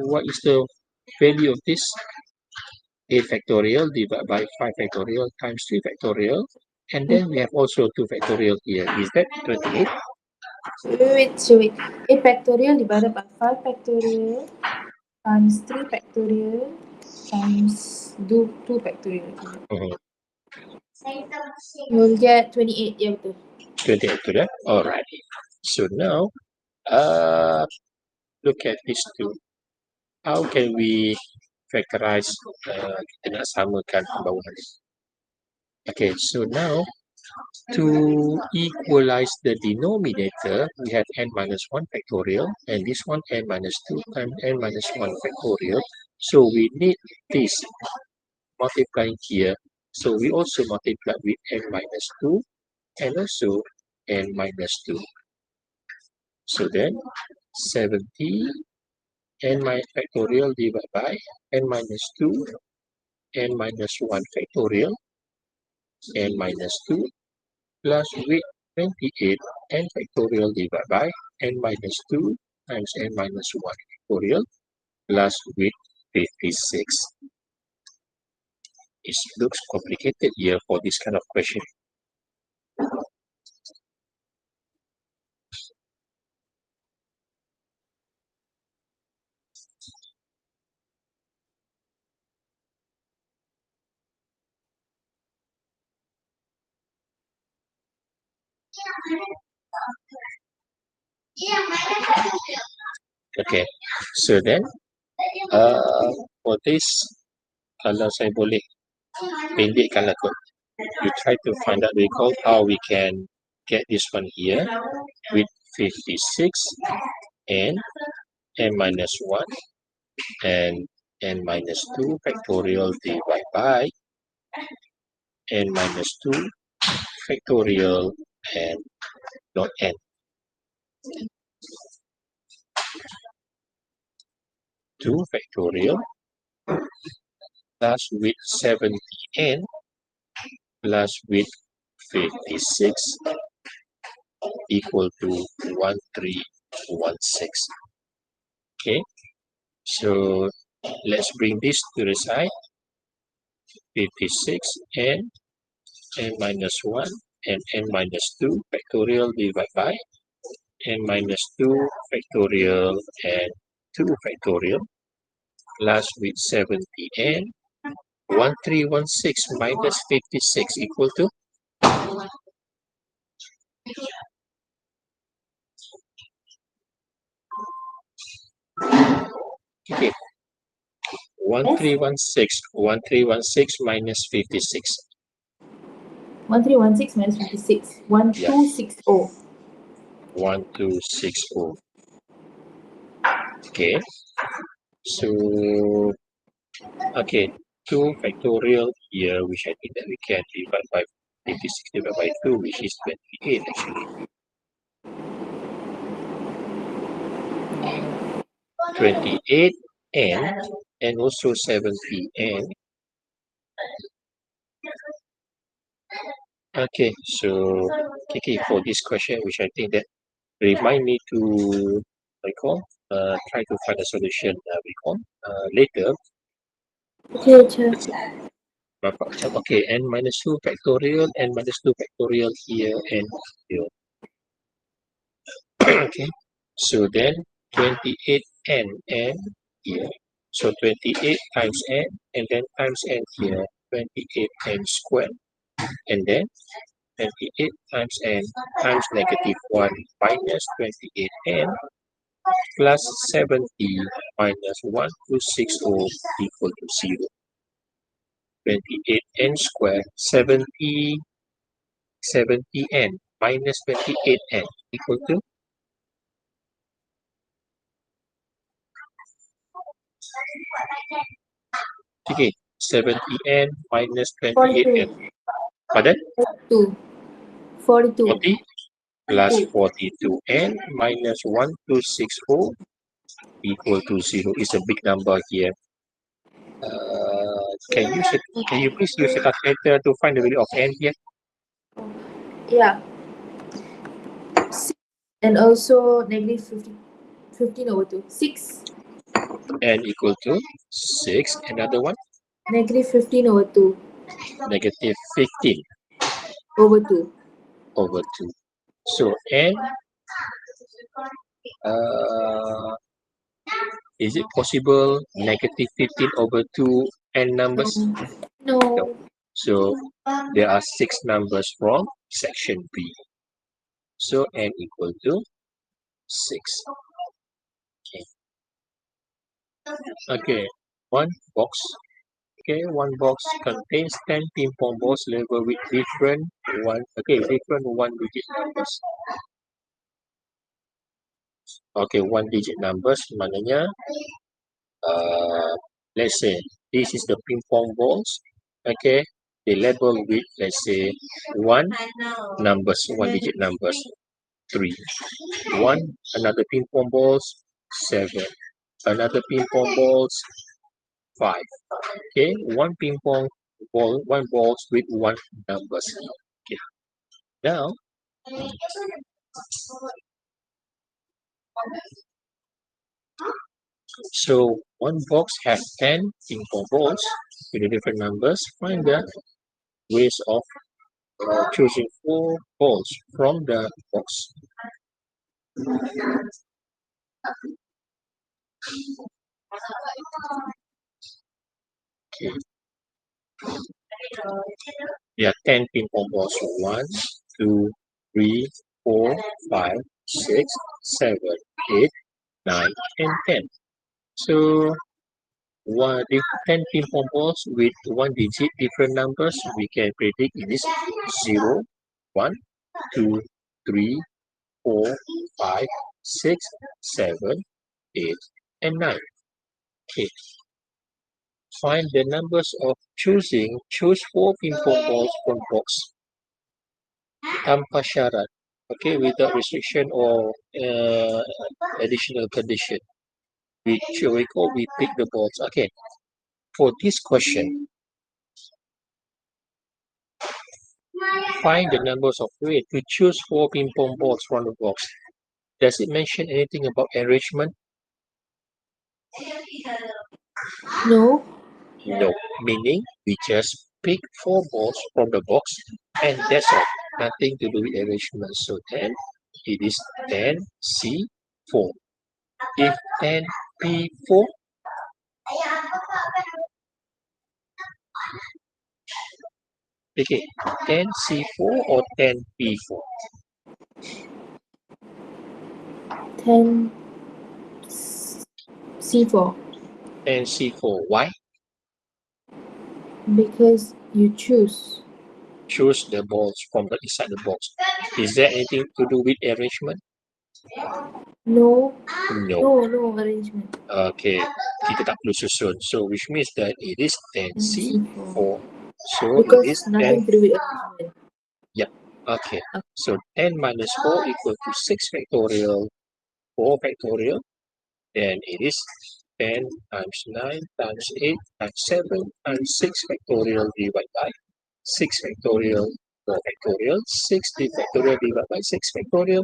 S1: What is the value of this? 8 factorial divided by 5 factorial times 3 factorial. And then we have also 2 factorial here. Is that 28?
S2: Wait. 8 factorial divided by 5 factorial times 3 factorial times 2 factorial. You'll get 28. Yeah, betul.
S1: 28 to that. Alright. So now, look at these two. How can we factorize? Kita nak samakan pembawahan. Okay, so now to equalize the denominator, we have n minus 1 factorial, and this one n minus 2 times n minus 1 factorial. So we need this multiplying here. So we also multiply with n minus 2 and also n minus 2. So then 70 n minus factorial divided by n minus 2 n minus 1 factorial n minus 2 plus with 28 n factorial divided by n minus 2 times n minus 1 factorial plus with 56. It looks complicated here for this kind of question. Okay, so then for this, kalau saya boleh pendekkanlah kot. We try to find out how we can get this one here with 56 and n minus 1 and n minus 2 factorial divided by n minus 2 factorial and not n. 2 factorial plus with 70n plus with 56 equal to 1316. Okay, so let's bring this to the side. 56 and n minus 1 and n minus 2 factorial divided by n minus 2 factorial and 2 factorial plus with 70n 1316 minus 56 equal to okay 1316 minus 56
S2: 1316 minus 56. 1260.
S1: 1260. Okay, so okay, 2 factorial here, which I think that we can divide by 56 divided by 2, which is 28 actually. 28n and also 70n Okay, so Kiki, for this question, which I think that remind me to recall, try to find a solution recall later.
S2: Okay, teacher.
S1: Bapak macam, okay, n minus 2 factorial, n minus 2 factorial here and here. Okay, so then 28n n here. So 28 times n and then times n here, 28n squared. And then 28 times n times negative 1 minus 28n plus 70 minus 1260 equal to 0. 28n squared, 70n minus 28n equal to, okay, 70n minus 28n.
S2: 42.
S1: Pardon?
S2: 2. 42.
S1: 40 plus
S2: 2.
S1: 42n minus 1264 equal to 0 is a big number here. Can you please use the calculator to find the value of n here?
S2: Yeah. 6. And also negative 15 over 2. 6.
S1: N equal to 6. Another one,
S2: Negative 15 over 2.
S1: negative 15
S2: Over 2.
S1: over 2. So n, uh, is it possible negative 15 over 2 n numbers?
S2: No.
S1: No. So there are 6 numbers from section B. So n equal to 6. Okay, one box. Okay, one box contains 10 ping pong balls labeled with different one-digit numbers. Okay, one-digit numbers maknanya let's say this is the ping pong balls. Okay, they label with, let's say, one-digit numbers 3. Another ping pong balls 7. Another ping pong balls 5. Okay, one ping pong ball, one balls with one numbers. Okay, now so one box has 10 ping pong balls with the different numbers. Find the ways of choosing 4 balls from the box. Okay. There are 10 ping pong balls. 1, 2, 3, 4, 5, 6, 7, 8, 9, and 10. So if 10 ping pong balls with one digit different numbers, we can predict it is 0, 1, 2, 3, 4, 5, 6, 7, 8, and 9. Okay. Find the numbers of choose 4 ping pong balls from box tanpa syarat. Okay, without restriction or additional condition. We pick the balls. Okay, for this question, find the numbers of ways to choose 4 ping pong balls from the box. Does it mention anything about arrangement?
S2: No.
S1: No. Meaning we just pick 4 balls from the box and that's all. Nothing to do with arrangement. So then it is 10C4. If 10P4, okay, 10C4 or 10P4?
S2: 10 C4.
S1: 10C4. Why?
S2: Because you choose.
S1: Choose the balls from the inside the box. Is there anything to do with arrangement?
S2: No.
S1: No.
S2: No arrangement.
S1: Okay, kita tak perlu susun. So which means that it is 10C4. So
S2: Because
S1: it is 10.
S2: nothing to do with arrangement.
S1: Yeah. Okay. So 10 minus 4 equal to 6 factorial. 4 factorial. Then it is 10 times 9 times 8 times 7 times 6 factorial divided by 6 factorial 4 factorial, 60 factorial divided by 6 factorial.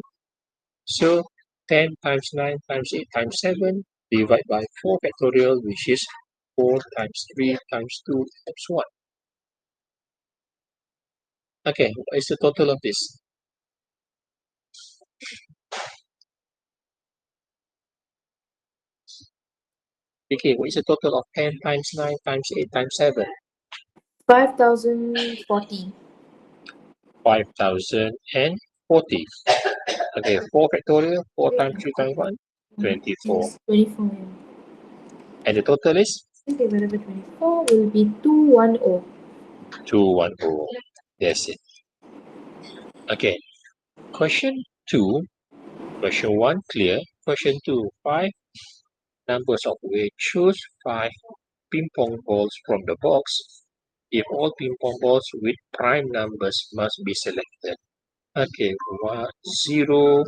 S1: So 10 times 9 times 8 times 7 divided by 4 factorial, which is 4 times 3 times 2 times 1. Okay, what is the total of this? Okay, what is the total of 10 times 9 times 8 times 7?
S2: 5040.
S1: 5040. Okay, 4 factorial, 4 times 3 times 1, 24.
S2: Yes, 24.
S1: And the total is
S2: 6 divided by 24 will be 210.
S1: 210. That's it. Okay, question 2. Question 1, clear. Question 2, 5 numbers of weight. Choose 5 ping pong balls from the box. If all ping pong balls with prime numbers must be selected. Okay, 0,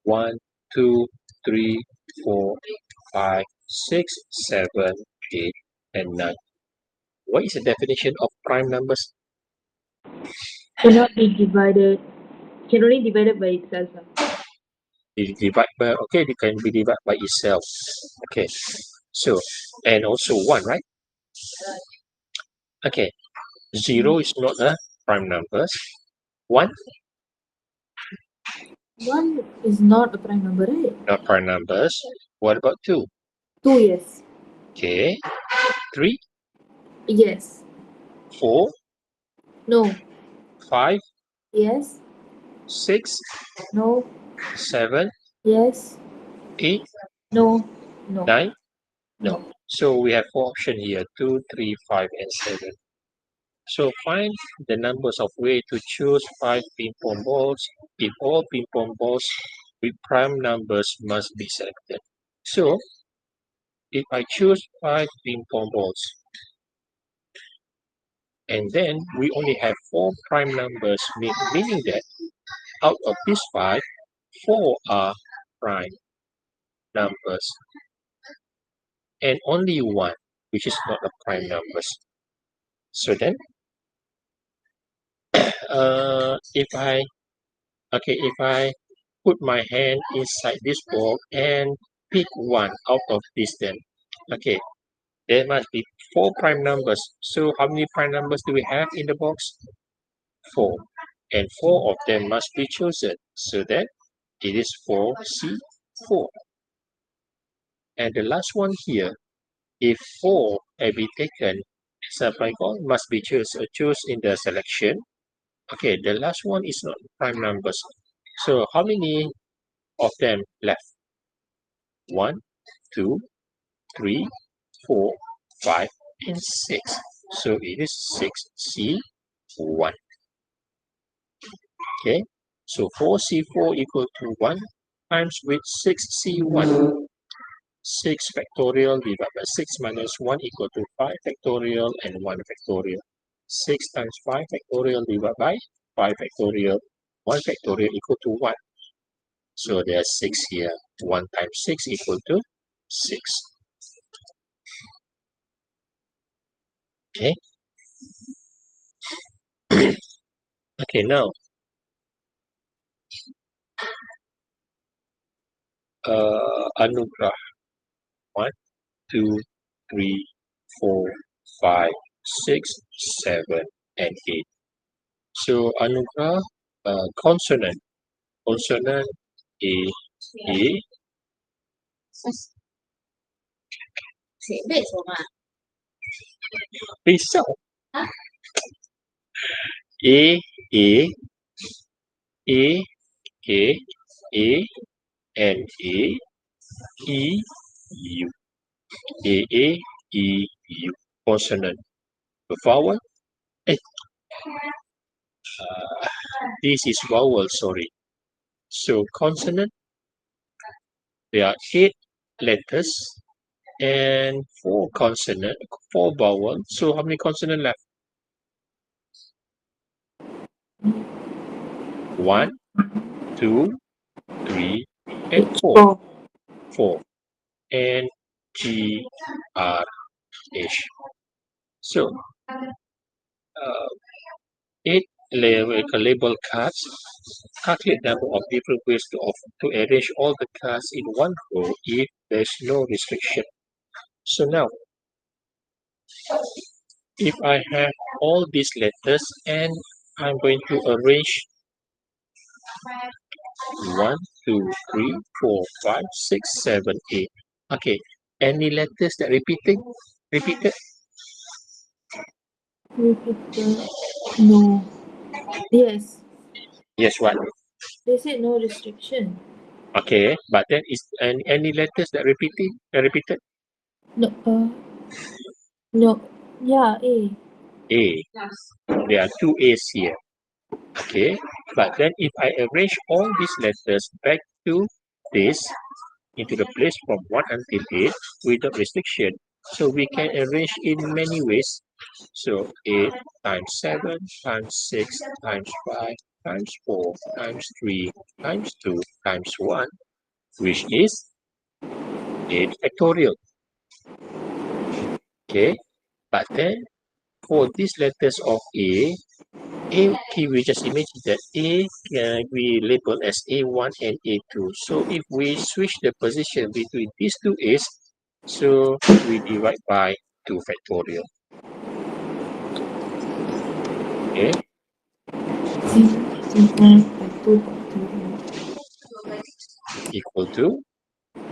S1: 1, 2, 3, 4, 5, 6, 7, 8, and 9. What is the definition of prime numbers?
S2: Cannot be divided. Can only be divided by itself.
S1: It divide by, okay, it can be divided by itself. Okay, so, and also 1, right? Okay, 0 is not a prime numbers. 1,
S2: 1 is not a prime number, right?
S1: not prime numbers. What about 2?
S2: 2, yes.
S1: Okay, 3,
S2: Yes.
S1: 4,
S2: No.
S1: 5,
S2: Yes.
S1: 6,
S2: No.
S1: 7,
S2: Yes.
S1: 8,
S2: No. No.
S1: 9. No.
S2: No.
S1: So we have 4 options here, 2, 3, 5, and 7. So find the numbers of ways to choose 5 ping pong balls if all ping pong balls with prime numbers must be selected. So if I choose 5 ping pong balls and then we only have 4 prime numbers, meaning that out of these 5, 4 are prime numbers and only 1 which is not a prime numbers. So then if I put my hand inside this ball and pick one out of this then, okay, there must be 4 prime numbers. So how many prime numbers do we have in the box? 4. And 4 of them must be chosen. So that it is 4C4. And the last one here, if 4 have been taken as a prime call, must be choose in the selection. Okay, the last one is not prime numbers. So how many of them left? 1, 2, 3, 4, 5, and 6. So it is 6C1. Okay, so 4C4 equal to 1 times with 6C1. 6 factorial divided by 6 minus 1 equal to 5 factorial and 1 factorial. 6 times 5 factorial divided by 5 factorial. 1 factorial equal to 1. So there's 6 here. 1 times 6 equal to 6. Okay. Okay, now Anugrah 1, 2, 3, 4, 5, 6, 7, and 8. So Anugrah consonant. Consonant A. Pisau. A, A, A, A, A, and A, E, U. A, E, U. Consonant. The vowel. Eh, this is vowel, sorry. So consonant, there are 8 letters and 4 consonant, 4 vowel. So how many consonant left? 1, 2, 3, and 4.
S2: 4.
S1: 4. And G, R, H. So 8 label cards. Calculate number of different ways to arrange all the cards in one row if there's no restriction. So now, if I have all these letters and I'm going to arrange 1, 2, 3, 4, 5, 6, 7, 8. Okay, any letters that repeated?
S2: Repeated. No. Yes.
S1: Yes, what?
S2: They said no restriction.
S1: Okay, but then is any letters that repeated?
S2: No. No. Yeah. A.
S1: A. There are two A's here. Okay, but then if I arrange all these letters back to this into the place from 1 until 8 without restriction, so we can arrange in many ways. So 8 times 7 times 6 times 5 times 4 times 3 times 2 times 1, which is 8 factorial. Okay, but then for these letters of okay, we just imagine that A can be labeled as A1 and A2. So if we switch the position between these two A's, so we divide by 2 factorial. Okay, equal to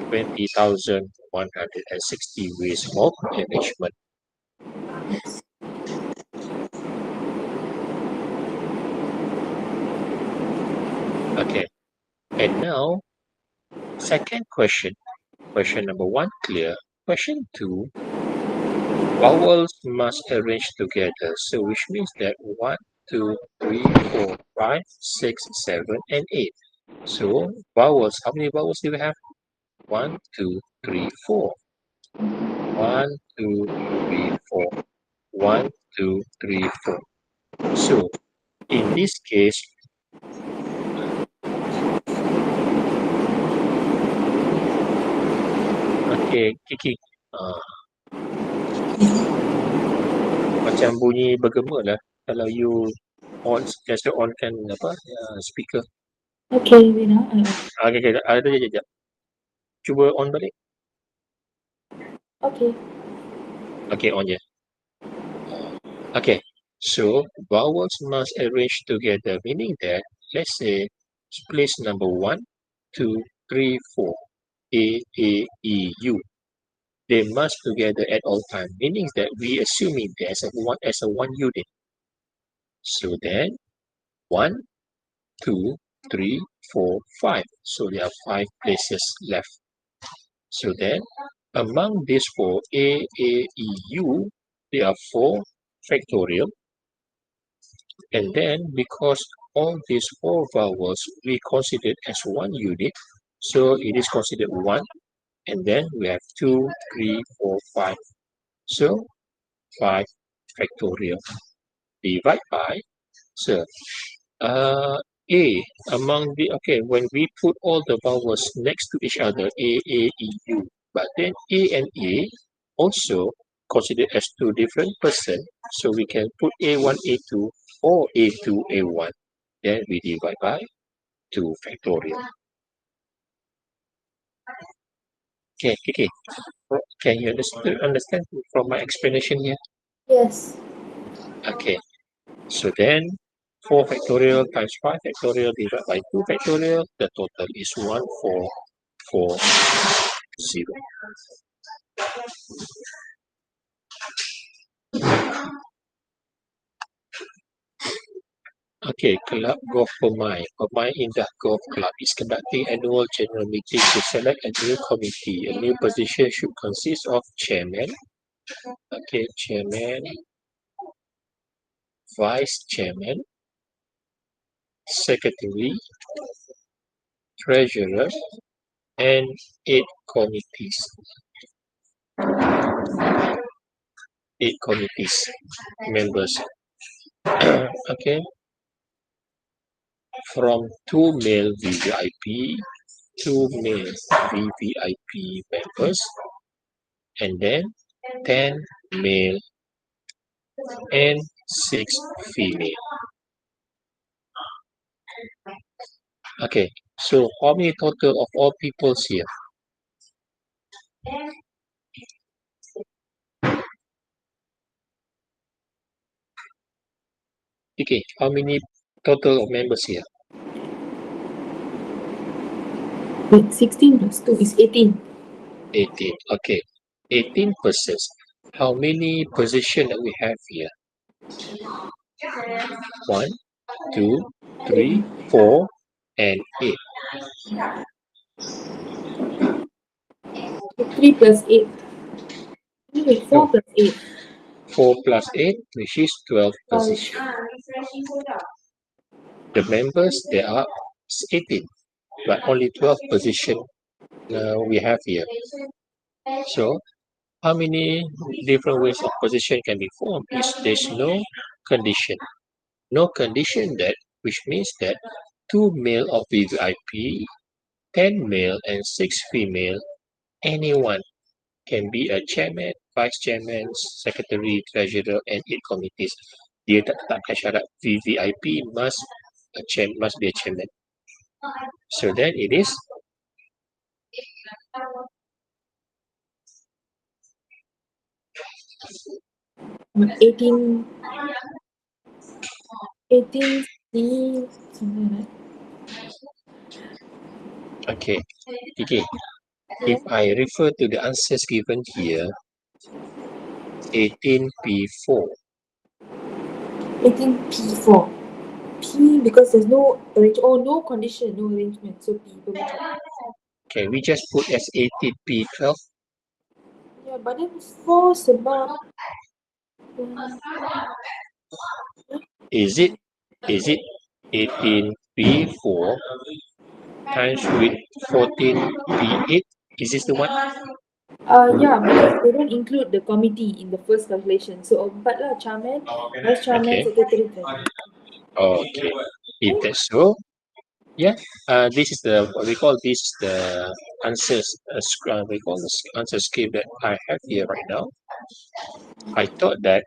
S1: 20,160 ways of arrangement.
S2: Yes.
S1: Okay, and now second question. Question number 1 clear. Question 2, vowels must arrange together. So which means that 1, 2, 3, 4, 5, 6, 7, and 8. So vowels, how many vowels do we have? 1, 2, 3, 4. 1, 2, 3, 4. 1, 2, 3, 4. So in this case, okay, Kiki, macam bunyi bergema lah kalau you just onkan speaker.
S2: Okay, wait now. I off.
S1: Okay, ada je. Cuba on balik.
S2: Okay.
S1: Okay, on je. Okay, so vowels must arrange together, meaning that, let's say, place number 1, 2, 3, 4, A, E, U. They must together at all times, meaning that we assuming that as a one unit. So then 1, 2, 3, 4, 5. So there are 5 places left. So then among these 4, A, E, U, there are 4 factorial. And then because all these 4 vowels we considered as one unit, so it is considered 1, and then we have 2, 3, 4, 5. So 5 factorial divide by, so A among the, okay, when we put all the vowels next to each other, A, E, U, but then A and A also considered as two different persons, so we can put A1, A2 or A2, A1. Then we divide by 2 factorial. Okay. Can you understand from my explanation here?
S2: Yes.
S1: Okay. So then 4 factorial times 5 factorial divided by 2 factorial, the total is 1440. Okay, Club Golf Permai. Permai Indah Golf Club is conducting annual general meeting to select a new committee. A new position should consist of chairman, okay, chairman, vice chairman, secretary, treasurer, and 8 committees. 8 committees members. Okay, from 2 male VVIP, 2 male VVIP members, and then 10 male and 6 female. Okay, so how many total of all peoples here? Okay, how many total of members here?
S2: Wait, 16 plus 2 is 18.
S1: 18. Okay, 18 persons. How many positions that we have here? 1, 2, 3, 4, and 8.
S2: 3 plus 8. Wait, 4
S1: No,
S2: plus 8.
S1: 4 plus 8, which is 12
S2: 5.
S1: positions. The members, there are 18, but only 12 positions we have here. So, how many different ways of position can be formed? Is there's no condition. No condition that, which means that 2 male of VVIP, 10 male and 6 female, anyone can be a chairman, vice chairman, secretary, treasurer, and 8 committees. Dia tak tetapkan syarat VVIP must be a chairman. So then it is
S2: 18, 18C, something like
S1: okay. Okay.
S2: that.
S1: If I refer to the answers given here, 18P4.
S2: 18P4. P because there's no no condition, no arrangement. So P, permutation.
S1: Can we just put as 18P12?
S2: Yeah, but then 4 sebab
S1: Is it 18P4 times with 14P8? Is this the one?
S2: yeah, because they don't include the committee in the first calculation. So 4 lah, chairman, vice chairman,
S1: Okay.
S2: secretary, treasurer.
S1: Okay. If that's so, yeah. This is the what we call this the answers. We call this answer scheme that I have here right now. I thought that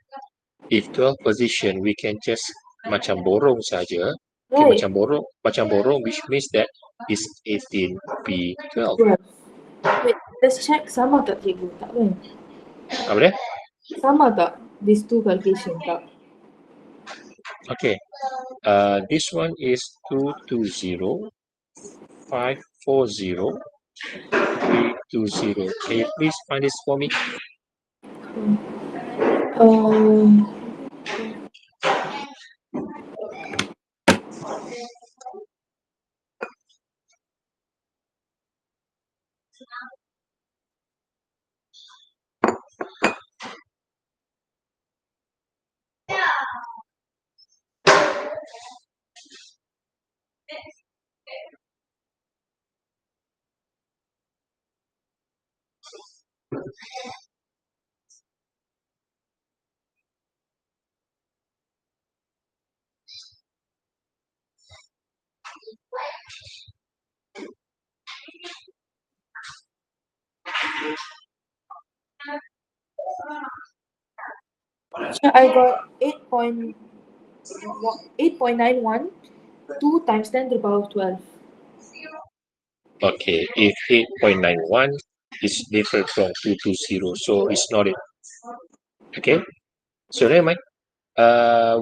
S1: if 12 position, we can just macam borong saja. Okay,
S2: Right.
S1: macam borong, which means that is 18P12.
S2: 12. Wait, let's check sama tak cikgu? Tak kan?
S1: Apa dia?
S2: Sama tak these two calculation? Tak.
S1: Okay. This one is 220, 540, 320. Can you please find this for me?
S2: Um, I got 8.91 2 times 10 to the power of 12.
S1: Okay, if 8.91 is different from 220, so it's not it. Okay, so never mind.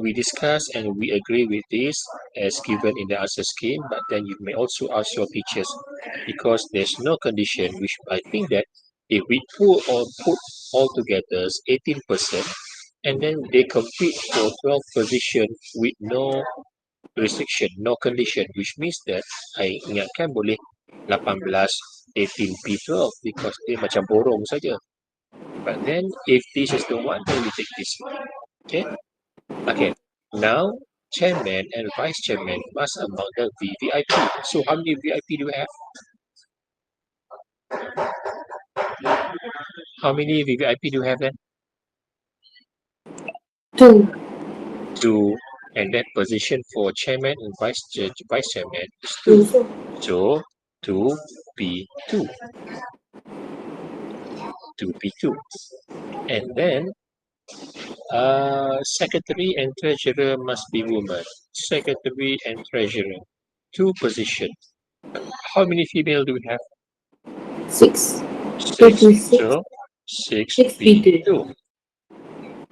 S1: We discuss and we agree with this as given in the answer scheme, but then you may also ask your teachers because there's no condition, which I think that if we put all together 18%, and then they compete for 12 position with no restriction, no condition, which means that I ingatkan boleh 18, 18P12 because dia macam borong saja. But then if this is the one, then we take this one. Okay? Okay. Now, chairman and vice chairman must among the VVIP. So how many VIP do we have? How many VVIP do we have then?
S2: 2.
S1: 2. And that position for chairman and vice chairman is 2. So 2P2. 2P2. And then secretary and treasurer must be woman. Secretary and treasurer. 2 position. How many female do we have?
S2: 6. 2
S1: 6.
S2: to 6.
S1: So 6
S2: 6
S1: P2.
S2: 2.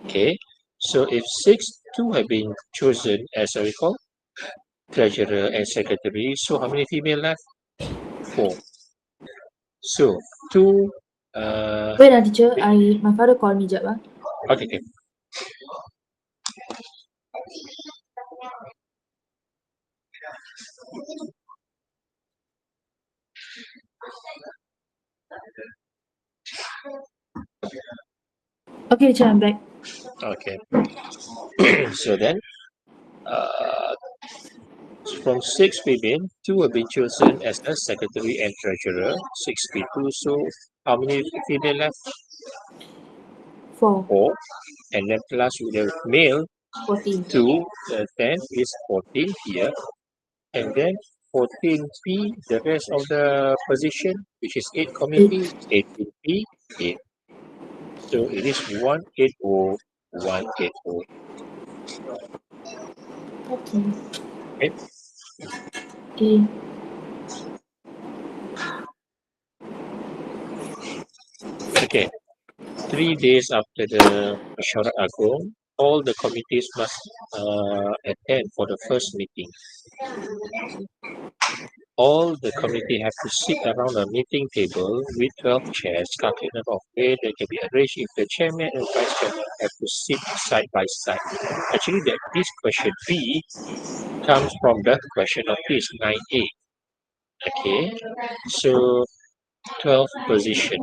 S1: Okay. So if 6, 2 have been chosen as a recall, treasurer and secretary. So how many female left? 4. So 2.
S2: Wait, teacher. My father called me, jap.
S1: Okay, okay.
S2: Okay, teacher, I'm back.
S1: Okay. So then, uh, from 6 women, 2 have been chosen as a secretary and treasurer. 6 P2. So how many female left?
S2: 4.
S1: 4. And then plus with the male,
S2: 14.
S1: 2. 10 is 14 here. And then 14P, the rest of the position, which is 8 committee, 18P, 8. So it is 180, 180.
S2: Okay.
S1: Okay.
S2: Okay.
S1: Okay. 3 days after the Mesyuarat Agong, all the committees must attend for the first meeting. All the committee have to sit around a meeting table with 12 chairs, calculated of where they can be arranged if the chairman and vice chairman have to sit side by side. Actually, this question B comes from the question of this 9A. Okay, so 12 position.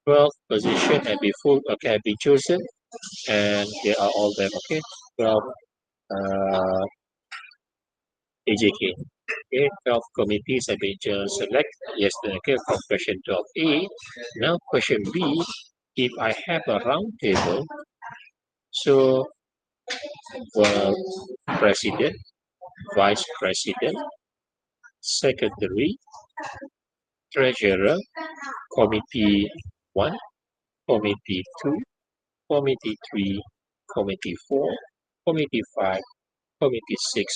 S1: 12 position have been full, okay, have been chosen, and they are all them. Okay, 12 AJK. Okay, 12 committees have been select. Yes, okay, from question 12A. Now question B, if I have a round table, so president, vice president, secretary, treasurer, committee 1, committee 2, committee 3, committee 4, committee 5, committee 6,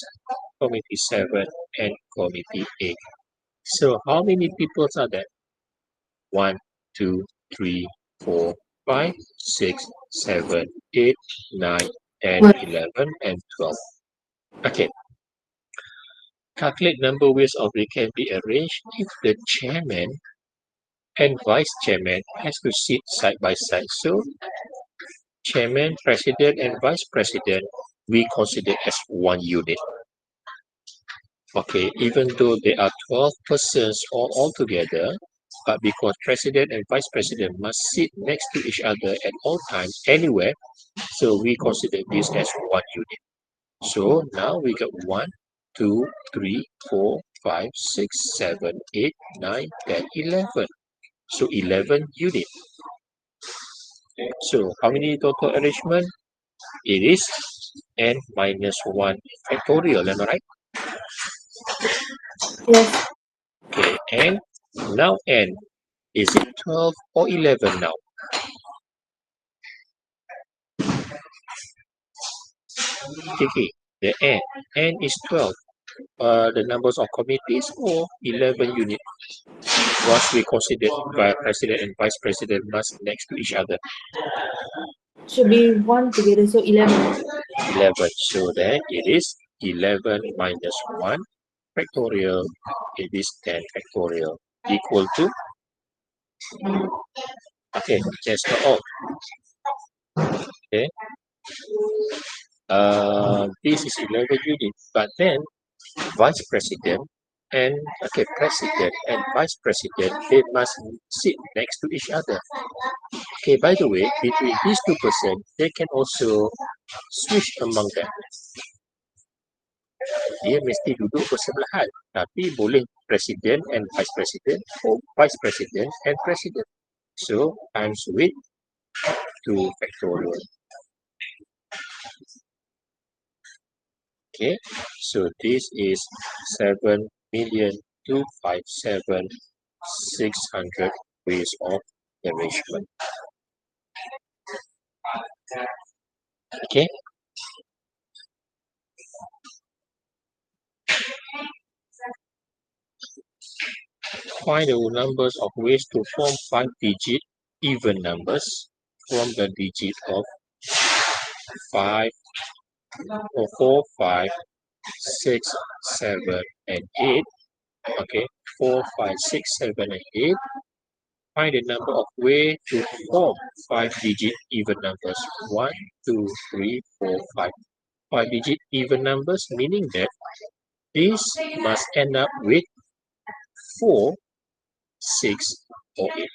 S1: committee 7, and committee 8. So how many people are there? 1, 2, 3, 4, 5, 6, 7, 8, 9, 10,
S2: What?
S1: 11, and 12. Okay. Calculate number ways of they can be arranged if the chairman and vice chairman has to sit side by side. So chairman, president, and vice president we consider as one unit. Okay, even though there are 12 persons all together, but because president and vice president must sit next to each other at all times, anywhere, so we consider this as one unit. So now we got 1, 2, 3, 4, 5, 6, 7, 8, 9, 10, 11. So 11 unit. So how many total arrangement? It is n minus 1 factorial, am I right?
S2: Yes.
S1: Okay, and now n. Is it 12 or 11 now? Okay, the n. N is 12. The numbers of committees or 11 unit. Once we consider by president and vice president must next to each other.
S2: Should be 1 together, so 11.
S1: 11. So then it is 11 minus 1 factorial. It is 10 factorial equal to, okay, that's not all. Okay. This is 11 units, but then vice president and okay, president and vice president they must sit next to each other. Okay, by the way, between these two persons, they can also switch among them. Dia mesti duduk bersebelahan, tapi boleh presiden and vice president or vice president and president. So times with 2 factorial. Okay, so this is 7,257,600 ways of arrangement. Okay. Find the numbers of ways to form 5-digit even numbers from the digit of 5 or 4, 5, 6, 7, and 8. Okay, 4, 5, 6, 7, and 8. Find the number of ways to form 5-digit even numbers. 1, 2, 3, 4, 5. 5-digit even numbers, meaning that this must end up with 4, 6, or 8.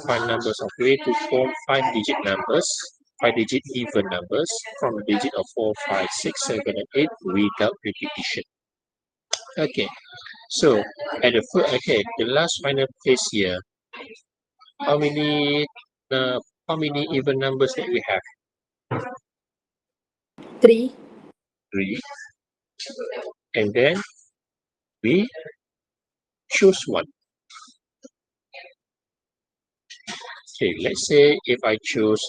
S1: Find numbers of way to form 5-digit numbers, 5-digit even numbers from the digit of 4, 5, 6, 7, and 8 without repetition. Okay, so at the last final place here, how many even numbers that we have?
S2: 3.
S1: 3. And then we choose one. Okay, let's say if I choose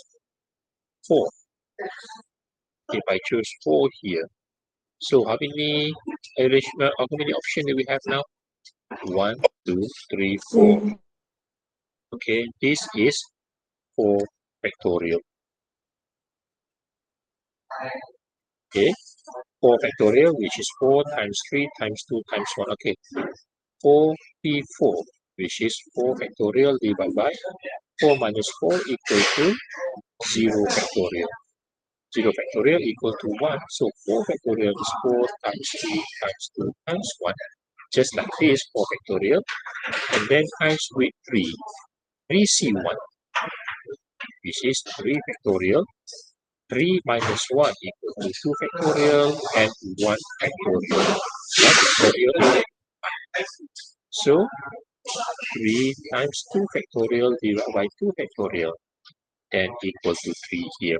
S1: 4. If I choose 4 here, so how many how many options do we have now? 1, 2, 3, 4. Okay, this is 4 factorial. Okay, 4 factorial, which is 4 times 3 times 2 times 1. Okay, 4p4, which is 4 factorial divided by 4 minus 4 equal to 0 factorial. 0 factorial equal to 1. So 4 factorial is 4 times 3 times 2 times 1. Just like this, 4 factorial. And then times with 3. 3c1, which is 3 factorial. 3 minus 1 equal to 2 factorial and 1 factorial. 1 factorial. So 3 times 2 factorial divided by 2 factorial and equal to 3 here.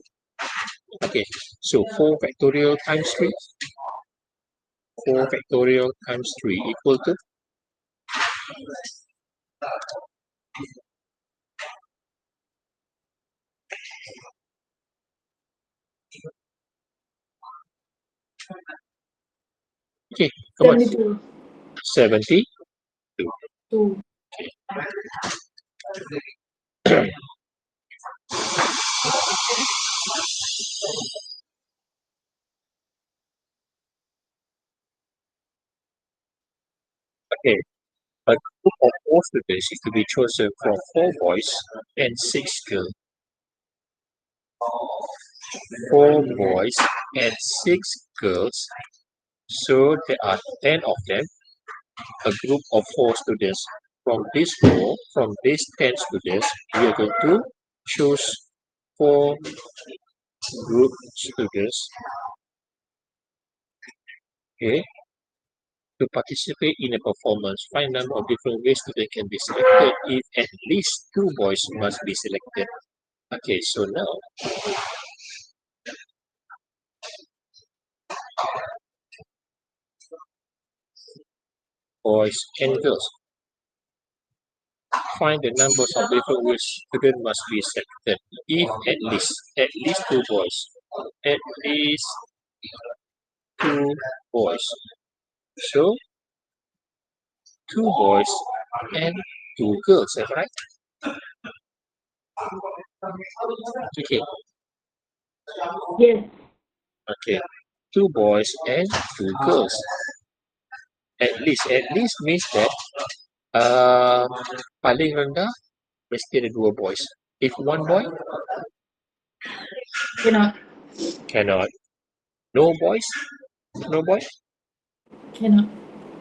S1: Okay, so 4 factorial times 3. 4 factorial times 3 equal to okay, come on,
S2: 72.
S1: 72.
S2: 2.
S1: Okay, a group of 4 students is to be chosen from 4 boys and 6 girls. 4 boys and 6 girls. So there are 10 of them. A group of 4 students. From these 10 students, we are going to choose 4 group students. Okay, to participate in a performance. Find number of different ways students can be selected if at least 2 boys must be selected. Okay, so now boys and girls. Find the numbers of different ways students must be selected if at least 2 boys. At least 2 boys. So 2 boys and 2 girls, am I right? Okay,
S2: Yes.
S1: okay. 2 boys and 2 girls. At least means that paling rendah mesti ada 2 boys. If 1 boy,
S2: Cannot.
S1: cannot. No boys, no boy,
S2: Cannot.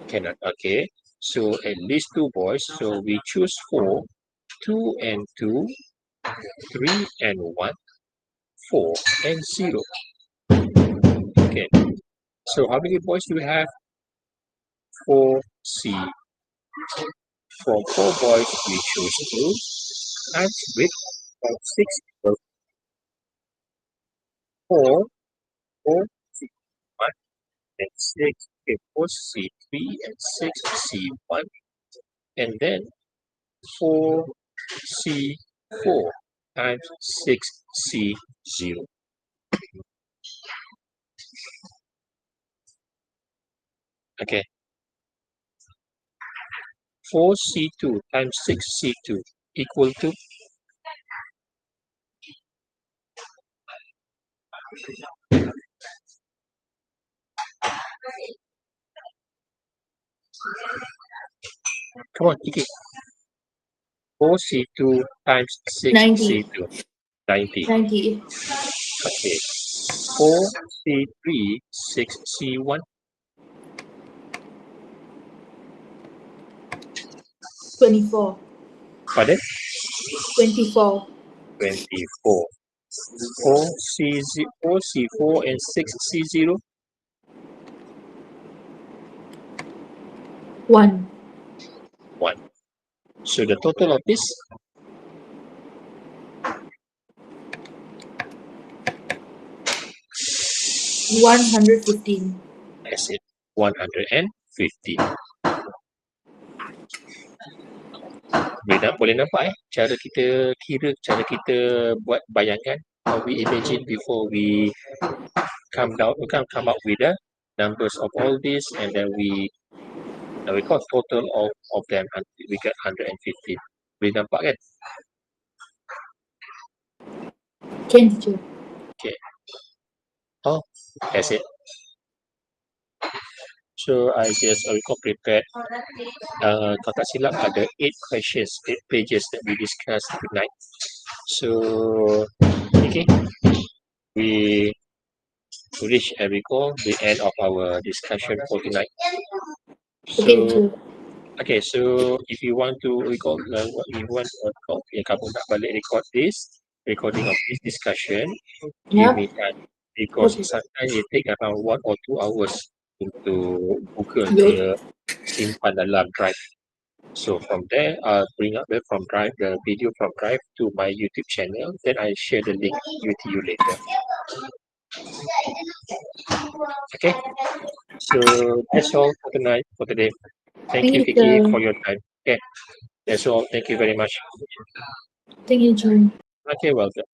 S1: cannot. Okay, so at least 2 boys. So we choose 4, 2 and 2, 3 and 1, 4 and 0. Okay, so how many boys do we have? 4C. From 4 boys, we choose 2 times with 6 equals 4, 4, 6, 1, and 6 equals C3 and 6 C1, and then 4C4 times 6C0. Okay, 4C2 times 6C2 equal to come on, Kiki. 4C2 times
S2: 90.
S1: 6C2 90.
S2: 90.
S1: Okay. 4C3 6C1
S2: 24.
S1: pardon
S2: 24.
S1: 24. 4C4 and 6C0
S2: 1.
S1: 1. So the total of this
S2: 115.
S1: is it 150. Boleh nampak cara kita kira, cara kita buat bayangan, how we imagine before we come up with the numbers of all this, and then we got total of them until we get 150. Boleh nampak kan?
S2: Can, teacher.
S1: Okay. Oh, that's it. So I just prepared. Kalau tak silap ada 8 questions, 8 pages that we discussed tonight. So okay, we reach and recall the end of our discussion for tonight.
S2: Okay,
S1: So
S2: teacher.
S1: okay, so if you want to recall what you want to recall, kamu nak balik record this recording of this discussion, give
S2: Yeah.
S1: me time, because
S2: Okay.
S1: sometimes it take around 1 or 2 hours untuk buka
S2: Good.
S1: dia simpan dalam drive. So from there, I'll bring up from drive the video from drive to my YouTube channel. Then I share the link with you later. Okay. So that's all for tonight, for today. Thank you,
S2: Thank you,
S1: Kiki,
S2: teacher.
S1: for your time. Okay. That's all. Thank you very much.
S2: Thank you, teacher.
S1: Okay, welcome.